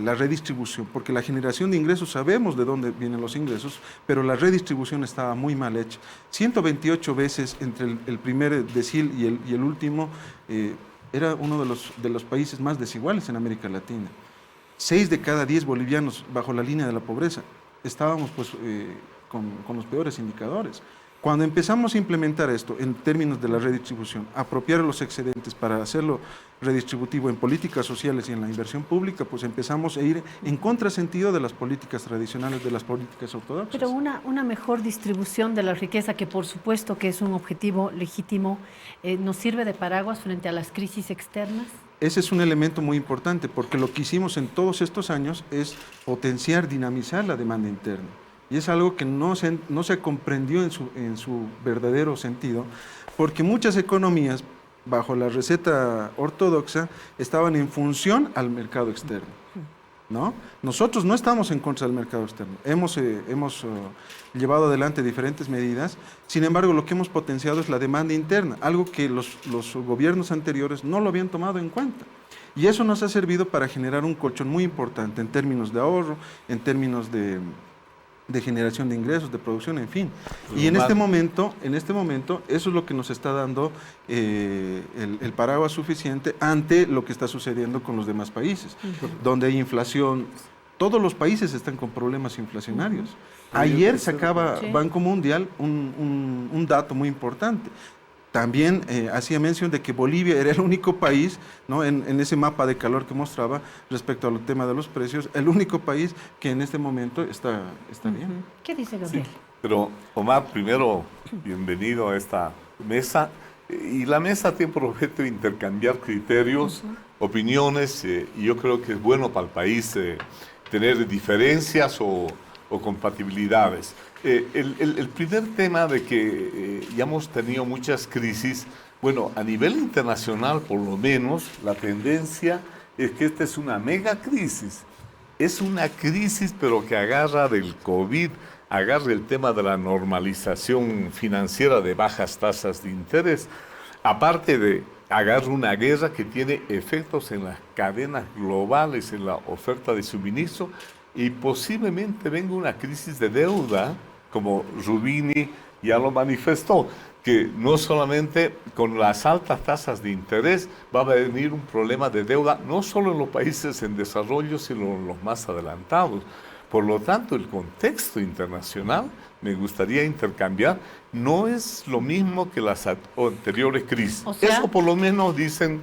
la redistribución, porque la generación de ingresos sabemos de dónde vienen los ingresos, pero la redistribución estaba muy mal hecha. 128 veces entre el primer decil y el último, era uno de los países más desiguales en América Latina. 6 de cada 10 bolivianos bajo la línea de la pobreza. Estábamos pues con los peores indicadores. Cuando empezamos a implementar esto en términos de la redistribución, apropiar los excedentes para hacerlo redistributivo en políticas sociales y en la inversión pública, pues empezamos a ir en contrasentido de las políticas tradicionales, de las políticas ortodoxas. Pero una mejor distribución de la riqueza, que por supuesto que es un objetivo legítimo, ¿nos sirve de paraguas frente a las crisis externas? Ese es un elemento muy importante, porque lo que hicimos en todos estos años es potenciar, dinamizar la demanda interna. Y es algo que no se comprendió en su verdadero sentido, porque muchas economías, bajo la receta ortodoxa, estaban en función al mercado externo, ¿no? Nosotros no estamos en contra del mercado externo. Hemos llevado adelante diferentes medidas, sin embargo, lo que hemos potenciado es la demanda interna, algo que los gobiernos anteriores no lo habían tomado en cuenta. Y eso nos ha servido para generar un colchón muy importante en términos de ahorro, en términos de generación de ingresos, de producción, en fin. Y en este momento, eso es lo que nos está dando el paraguas suficiente ante lo que está sucediendo con los demás países, donde hay inflación. Todos los países están con problemas inflacionarios. Ayer sacaba Banco Mundial un dato muy importante. También hacía mención de que Bolivia era el único país, ¿no? en ese mapa de calor que mostraba respecto al tema de los precios, el único país que en este momento está bien. ¿Qué dice Gabriel? Sí, pero Omar, primero, bienvenido a esta mesa. Y la mesa tiene por objeto intercambiar criterios, opiniones, y yo creo que es bueno para el país tener diferencias o compatibilidades. El primer tema de que ya hemos tenido muchas crisis, bueno, a nivel internacional por lo menos, la tendencia es que esta es una mega crisis. Es una crisis, pero que agarra del COVID, agarra el tema de la normalización financiera de bajas tasas de interés, aparte de agarra una guerra que tiene efectos en las cadenas globales, en la oferta de suministro, y posiblemente venga una crisis de deuda, como Rubini ya lo manifestó, que no solamente con las altas tasas de interés va a venir un problema de deuda, no solo en los países en desarrollo, sino en los más adelantados. Por lo tanto, el contexto internacional, me gustaría intercambiar, no es lo mismo que las anteriores crisis. O sea, eso por lo menos dicen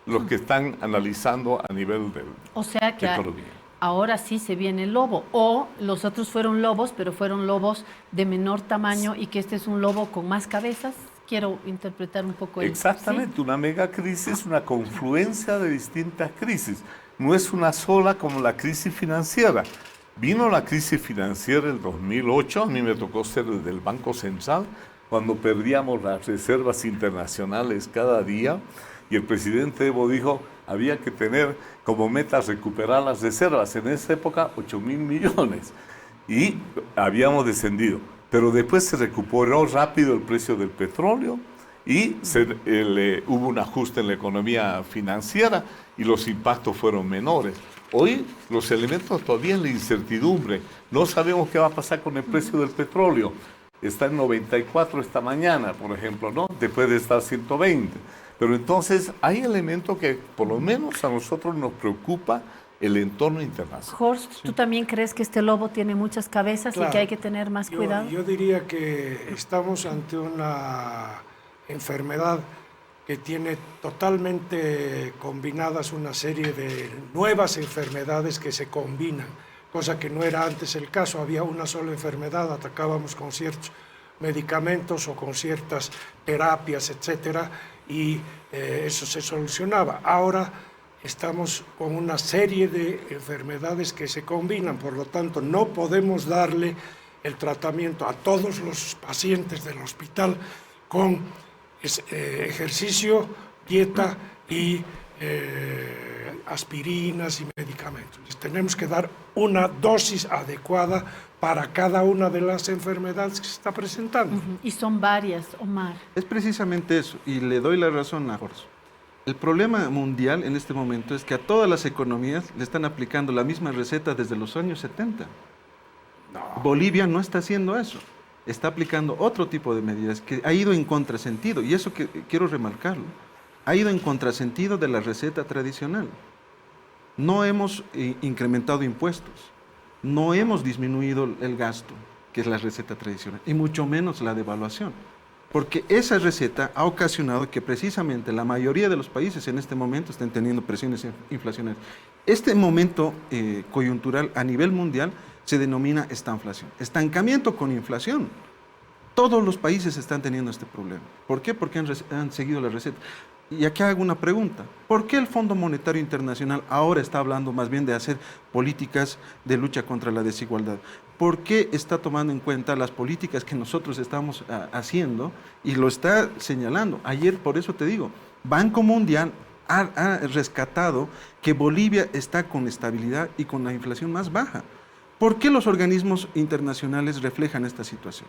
los que están analizando a nivel de economía. Ahora sí se viene el lobo, o los otros fueron lobos, pero fueron lobos de menor tamaño y que este es un lobo con más cabezas. Quiero interpretar un poco el... Exactamente, ¿sí? Una megacrisis es una confluencia de distintas crisis. No es una sola como la crisis financiera. Vino la crisis financiera en 2008, a mí me tocó ser del Banco Central, cuando perdíamos las reservas internacionales cada día, y el presidente Evo dijo, había que tener como meta recuperar las reservas. En esa época, 8.000 millones. Y habíamos descendido. pero después se recuperó rápido el precio del petróleo y hubo un ajuste en la economía financiera y los impactos fueron menores. Hoy los elementos todavía en la incertidumbre. No sabemos qué va a pasar con el precio del petróleo. Está en 94 esta mañana, por ejemplo, ¿no? Después de estar 120. Pero entonces hay elementos que por lo menos a nosotros nos preocupa el entorno internacional. Horst, ¿tú también crees que este lobo tiene muchas cabezas y Claro. que hay que tener más cuidado? Yo diría que estamos ante una enfermedad que tiene totalmente combinadas una serie de nuevas enfermedades que se combinan, cosa que no era antes el caso. Había una sola enfermedad, atacábamos con ciertos medicamentos o con ciertas terapias, etcétera, y eso se solucionaba. Ahora estamos con una serie de enfermedades que se combinan, por lo tanto no podemos darle el tratamiento a todos los pacientes del hospital con ejercicio, dieta y aspirinas y medicamentos. Les tenemos que dar una dosis adecuada para cada una de las enfermedades que se está presentando. Y son varias, Omar. Es precisamente eso, y le doy la razón a Jorge. El problema mundial en este momento es que a todas las economías le están aplicando la misma receta desde los años 70. Bolivia no está haciendo eso. Está aplicando otro tipo de medidas que ha ido en contrasentido, y eso que quiero remarcarlo, ha ido en contrasentido de la receta tradicional. No hemos incrementado impuestos, no hemos disminuido el gasto, que es la receta tradicional, y mucho menos la devaluación. Porque esa receta ha ocasionado que precisamente la mayoría de los países en este momento estén teniendo presiones inflacionarias. Este momento coyuntural a nivel mundial se denomina estanflación. Estancamiento con inflación. Todos los países están teniendo este problema. ¿Por qué? Porque han seguido la receta. Y aquí hago una pregunta. ¿Por qué el Fondo Monetario Internacional ahora está hablando más bien de hacer políticas de lucha contra la desigualdad? ¿Por qué está tomando en cuenta las políticas que nosotros estamos haciendo y lo está señalando? Ayer, por eso te digo, Banco Mundial ha rescatado que Bolivia está con estabilidad y con la inflación más baja. ¿Por qué los organismos internacionales reflejan esta situación?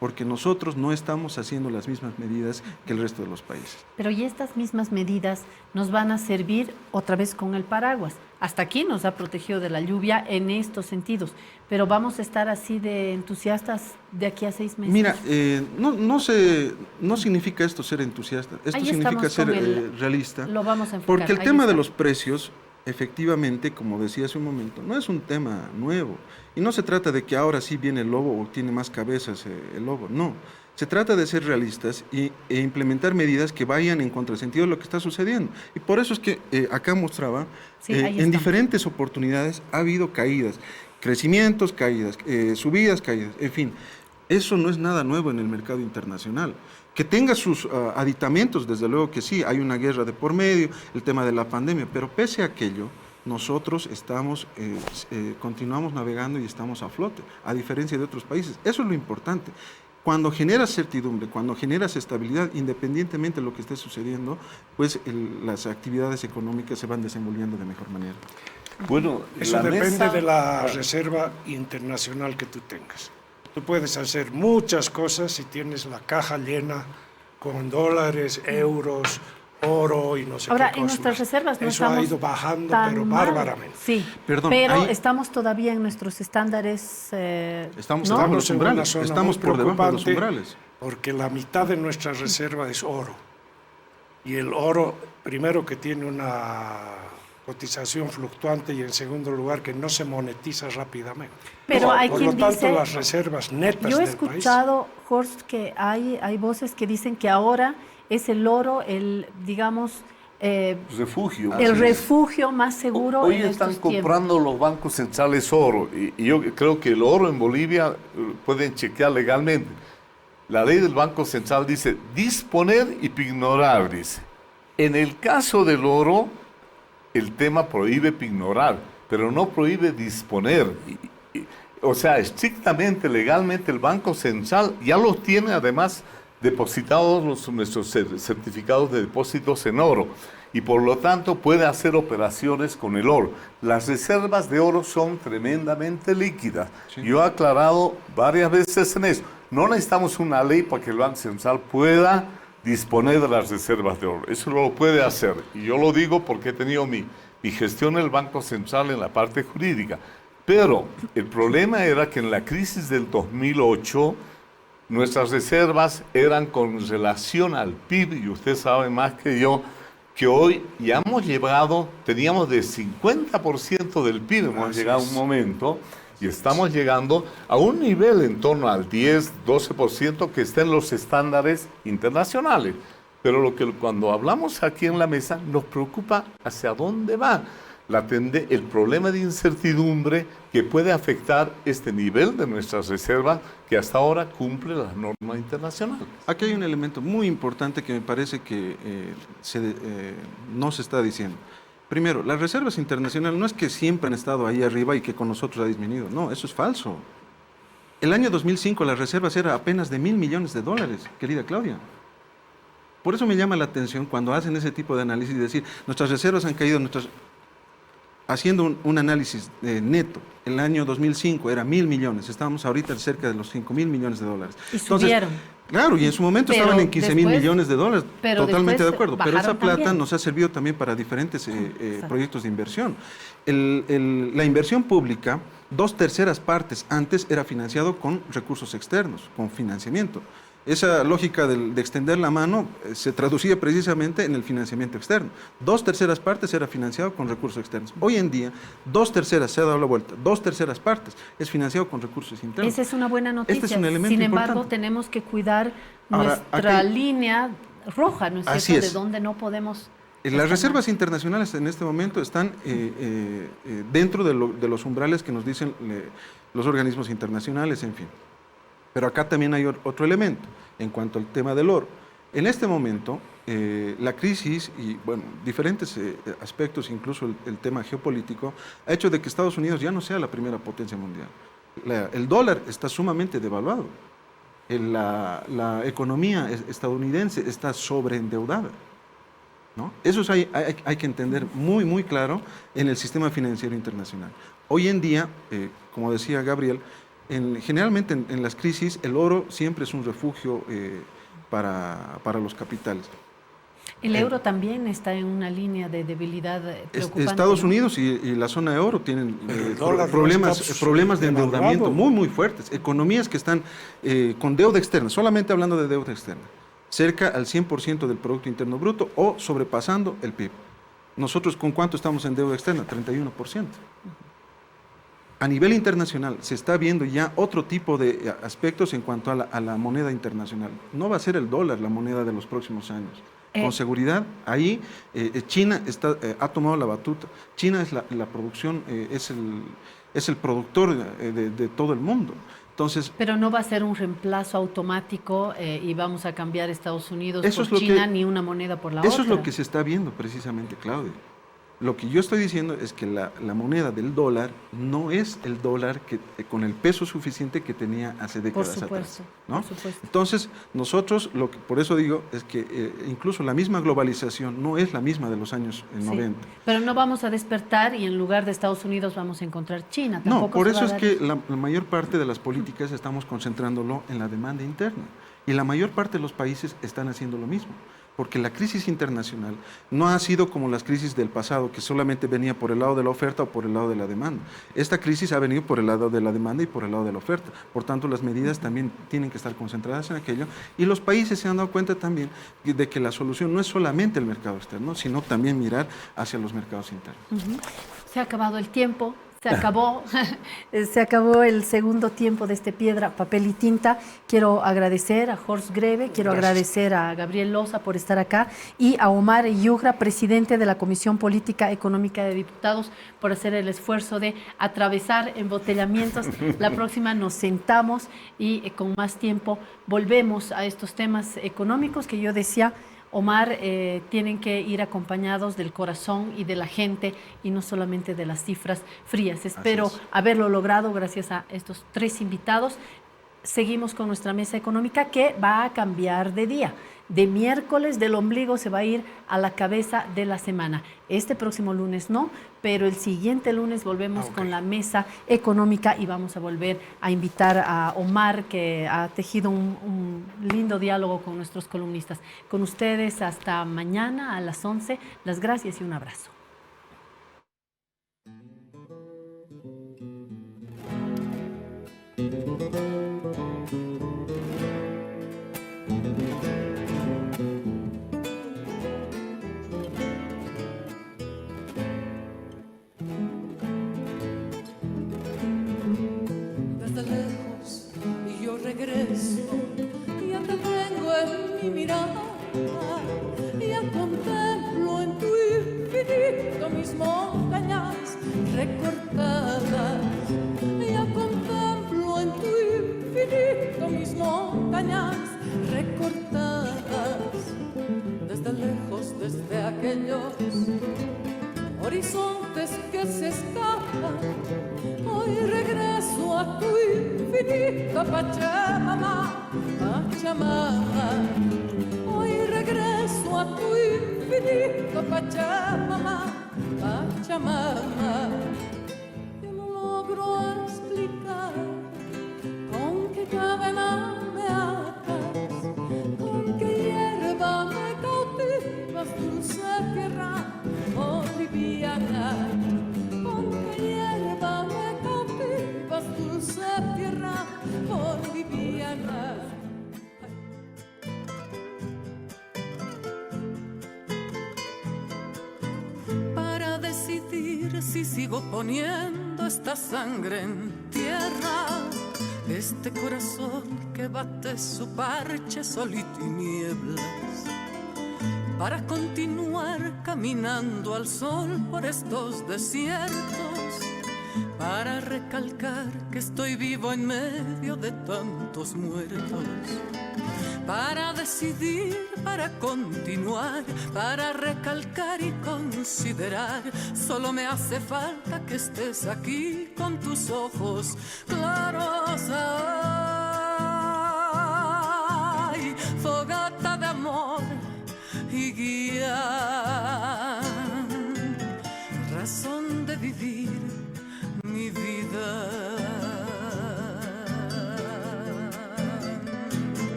Porque nosotros no estamos haciendo las mismas medidas que el resto de los países. Pero y estas mismas medidas nos van a servir otra vez con el paraguas. Hasta aquí nos ha protegido de la lluvia en estos sentidos, pero vamos a estar así de entusiastas de aquí a 6 meses. Mira, no significa esto ser entusiasta, esto Ahí significa estamos ser con el- realista. Lo vamos a enfocar. Porque el ahí tema de está. los precios, efectivamente, como decía hace un momento, no es un tema nuevo. Y no se trata de que ahora sí viene el lobo o tiene más cabezas el lobo, no. Se trata de ser realistas e implementar medidas que vayan en contrasentido de lo que está sucediendo. Y por eso es que acá mostraba, Sí, ahí en está. diferentes oportunidades ha habido caídas, crecimientos, caídas, subidas, caídas, en fin. Eso no es nada nuevo en el mercado internacional. Que tenga sus aditamentos, desde luego que sí, hay una guerra de por medio, el tema de la pandemia, pero pese a aquello, nosotros continuamos navegando y estamos a flote, a diferencia de otros países. Eso es lo importante. Cuando generas certidumbre, cuando generas estabilidad, independientemente de lo que esté sucediendo, pues las actividades económicas se van desenvolviendo de mejor manera. Bueno, Eso la depende mesa- de la reserva internacional que tú tengas. Tú puedes hacer muchas cosas si tienes la caja llena con dólares, euros, oro y no sé Ahora, qué en cosas nuestras más. reservas no Eso estamos ha ido bajando, tan pero mal. bárbaramente. Sí, Perdón, pero ahí- estamos todavía en nuestros estándares. Estamos ¿no? debajo de los Estamos en una umbrales, zona estamos muy por debajo de los preocupante umbrales. porque la mitad de nuestra reserva es oro. Y el oro, primero que tiene una cotización fluctuante y en segundo lugar que no se monetiza rápidamente. Pero hay Por quien lo tanto, dice, las reservas netas yo he del país. escuchado, Horst, que hay voces que dicen que ahora es el oro, digamos, refugio. el refugio más seguro Hoy en están estos tiempos. comprando los bancos centrales oro y yo creo que el oro en Bolivia pueden chequear legalmente. La ley del Banco Central dice disponer y pignorar, dice. En el caso del oro, el tema prohíbe pignorar, pero no prohíbe disponer. O sea, estrictamente, legalmente, el Banco Central ya los tiene además depositados nuestros certificados de depósitos en oro. y por lo tanto puede hacer operaciones con el oro. Las reservas de oro son tremendamente líquidas. Sí. Yo he aclarado varias veces en eso. No necesitamos una ley para que el Banco Central pueda disponer de las reservas de oro. Eso lo puede hacer. Y yo lo digo porque he tenido mi gestión en el Banco Central en la parte jurídica. Pero el problema era que en la crisis del 2008 nuestras reservas eran con relación al PIB, y usted sabe más que yo, que hoy ya hemos llegado, teníamos de 50% del PIB, hemos llegado a un momento, y estamos llegando a un nivel en torno al 10, 12% que está en los estándares internacionales. Pero cuando hablamos aquí en la mesa, nos preocupa hacia dónde va el problema de incertidumbre que puede afectar este nivel de nuestras reservas que hasta ahora cumple las normas internacionales. Aquí hay un elemento muy importante que me parece que no se está diciendo. Primero, las reservas internacionales no es que siempre han estado ahí arriba y que con nosotros ha disminuido. No, eso es falso. El año 2005 las reservas eran apenas de $1.000 millones, querida Claudia. Por eso me llama la atención cuando hacen ese tipo de análisis y decir, nuestras reservas han caído, haciendo un análisis neto, el año 2005 era 1.000 millones, estábamos ahorita cerca de los $5.000 millones. Y subieron. Claro, y en su momento Pero estaban en $15.000 millones, pero totalmente de después acuerdo, pero esa bajaron plata también. nos ha servido también para diferentes proyectos de inversión. La inversión pública, 2/3 partes antes era financiado con recursos externos, con financiamiento. Esa lógica de extender la mano se traducía precisamente en el financiamiento externo. 2/3 partes era financiado con recursos externos. Hoy en día, 2/3 se ha dado la vuelta, 2/3 partes es financiado con recursos internos. Esa es una buena noticia. Este es un elemento Sin embargo, importante. tenemos que cuidar Ahora, nuestra aquí- línea roja, ¿no es Así cierto? es. De donde no podemos... Las reservas internacionales en este momento están dentro de los umbrales que nos dicen los organismos internacionales, en fin. Pero acá también hay otro elemento en cuanto al tema del oro. En este momento, la crisis y bueno, diferentes aspectos, incluso el tema geopolítico, ha hecho de que Estados Unidos ya no sea la primera potencia mundial. El dólar está sumamente devaluado. La economía estadounidense está sobreendeudada, ¿no? Eso hay que entender muy, muy claro en el sistema financiero internacional. Hoy en día, como decía Gabriel, generalmente en las crisis el oro siempre es un refugio para los capitales. El euro también está en una línea de debilidad preocupante. Estados ¿no? Unidos y la zona euro tienen Pero el dólar no problemas está de endeudamiento muy, muy fuertes. Economías que están con deuda externa, solamente hablando de deuda externa, cerca al 100% del Producto Interno Bruto o sobrepasando el PIB. Nosotros, ¿con cuánto estamos en deuda externa? 31%. A nivel internacional se está viendo ya otro tipo de aspectos en cuanto a la moneda internacional. No va a ser el dólar la moneda de los próximos años. Con seguridad, ahí China ha tomado la batuta. China es la producción, es el productor de todo el mundo. Entonces, Pero no va a ser un reemplazo automático y vamos a cambiar Estados Unidos Eso por es lo China que- ni una moneda por la otra. eso es lo que se está viendo precisamente, Claudia. Lo que yo estoy diciendo es que la moneda del dólar no es el dólar con el peso suficiente que tenía hace Por décadas supuesto, atrás, ¿no? por supuesto. Entonces, nosotros, por eso digo, es que incluso la misma globalización no es la misma de los años Sí, 90. pero no vamos a despertar y en lugar de Estados Unidos vamos a encontrar China. No, Tampoco por se va eso a es dar que la mayor parte de las políticas estamos concentrándolo en la demanda interna. Y la mayor parte de los países están haciendo lo mismo. Porque la crisis internacional no ha sido como las crisis del pasado, que solamente venía por el lado de la oferta o por el lado de la demanda. Esta crisis ha venido por el lado de la demanda y por el lado de la oferta. Por tanto, las medidas también tienen que estar concentradas en aquello. Y los países se han dado cuenta también de que la solución no es solamente el mercado externo, sino también mirar hacia los mercados internos. Se ha acabado el tiempo, se acabó el segundo tiempo de este Piedra, Papel y Tinta. Quiero agradecer a Horst Greve, quiero agradecer a Gabriel Loza por estar acá y a Omar Yugra, presidente de la Comisión Política Económica de Diputados, por hacer el esfuerzo de atravesar embotellamientos. La próxima nos sentamos y con más tiempo volvemos a estos temas económicos que yo decía. Omar, tienen que ir acompañados del corazón y de la gente y no solamente de las cifras frías. Espero haberlo logrado gracias a estos tres invitados. seguimos con nuestra mesa económica que va a cambiar de día. De miércoles del ombligo se va a ir a la cabeza de la semana. Este próximo lunes no, pero el siguiente lunes volvemos con la mesa económica y vamos a volver a invitar a Omar, que ha tejido un lindo diálogo con nuestros columnistas. Con ustedes hasta mañana a las 11. Las gracias y un abrazo. Desde lejos y yo regreso, ya te tengo en mi mirada, ya contemplo en tu infinito mis montañas recortadas, ya contemplo en tu infinito mis montañas recortadas. Desde lejos, desde aquellos horizontes que se escapan, hoy regreso a tu infinita Pachamama, Pachamama. Hoy regreso a tu infinita Pachamama, Pachamama. Yo no logro explicar con qué cadena me atas, con qué hierba me cautivas, dulce tierra boliviana. Con qué hierba me cautivas, dulce tierra boliviana. Para decidir si sigo poniendo esta sangre en tierra, este corazón que bate su parche sol y tinieblas, para continuar caminando al sol por estos desiertos, para recalcar que estoy vivo en medio de tantos muertos, para decidir, para continuar, para recalcar y considerar. Solo me hace falta que estés aquí con tus ojos claros. Ay, fogata de amor y guía, razón de vivir mi vida.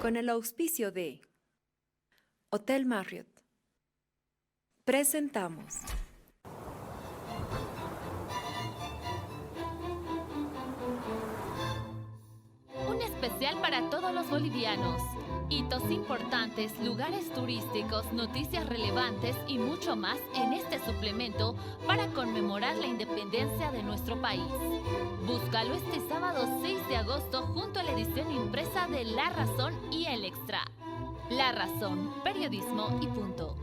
Con el auspicio de Hotel Marriott, presentamos un especial para todos los bolivianos. Hitos importantes, lugares turísticos, noticias relevantes y mucho más en este suplemento para conmemorar la independencia de nuestro país. Búscalo este sábado 6 de agosto junto a la edición impresa de La Razón y El Extra. La Razón, periodismo y punto.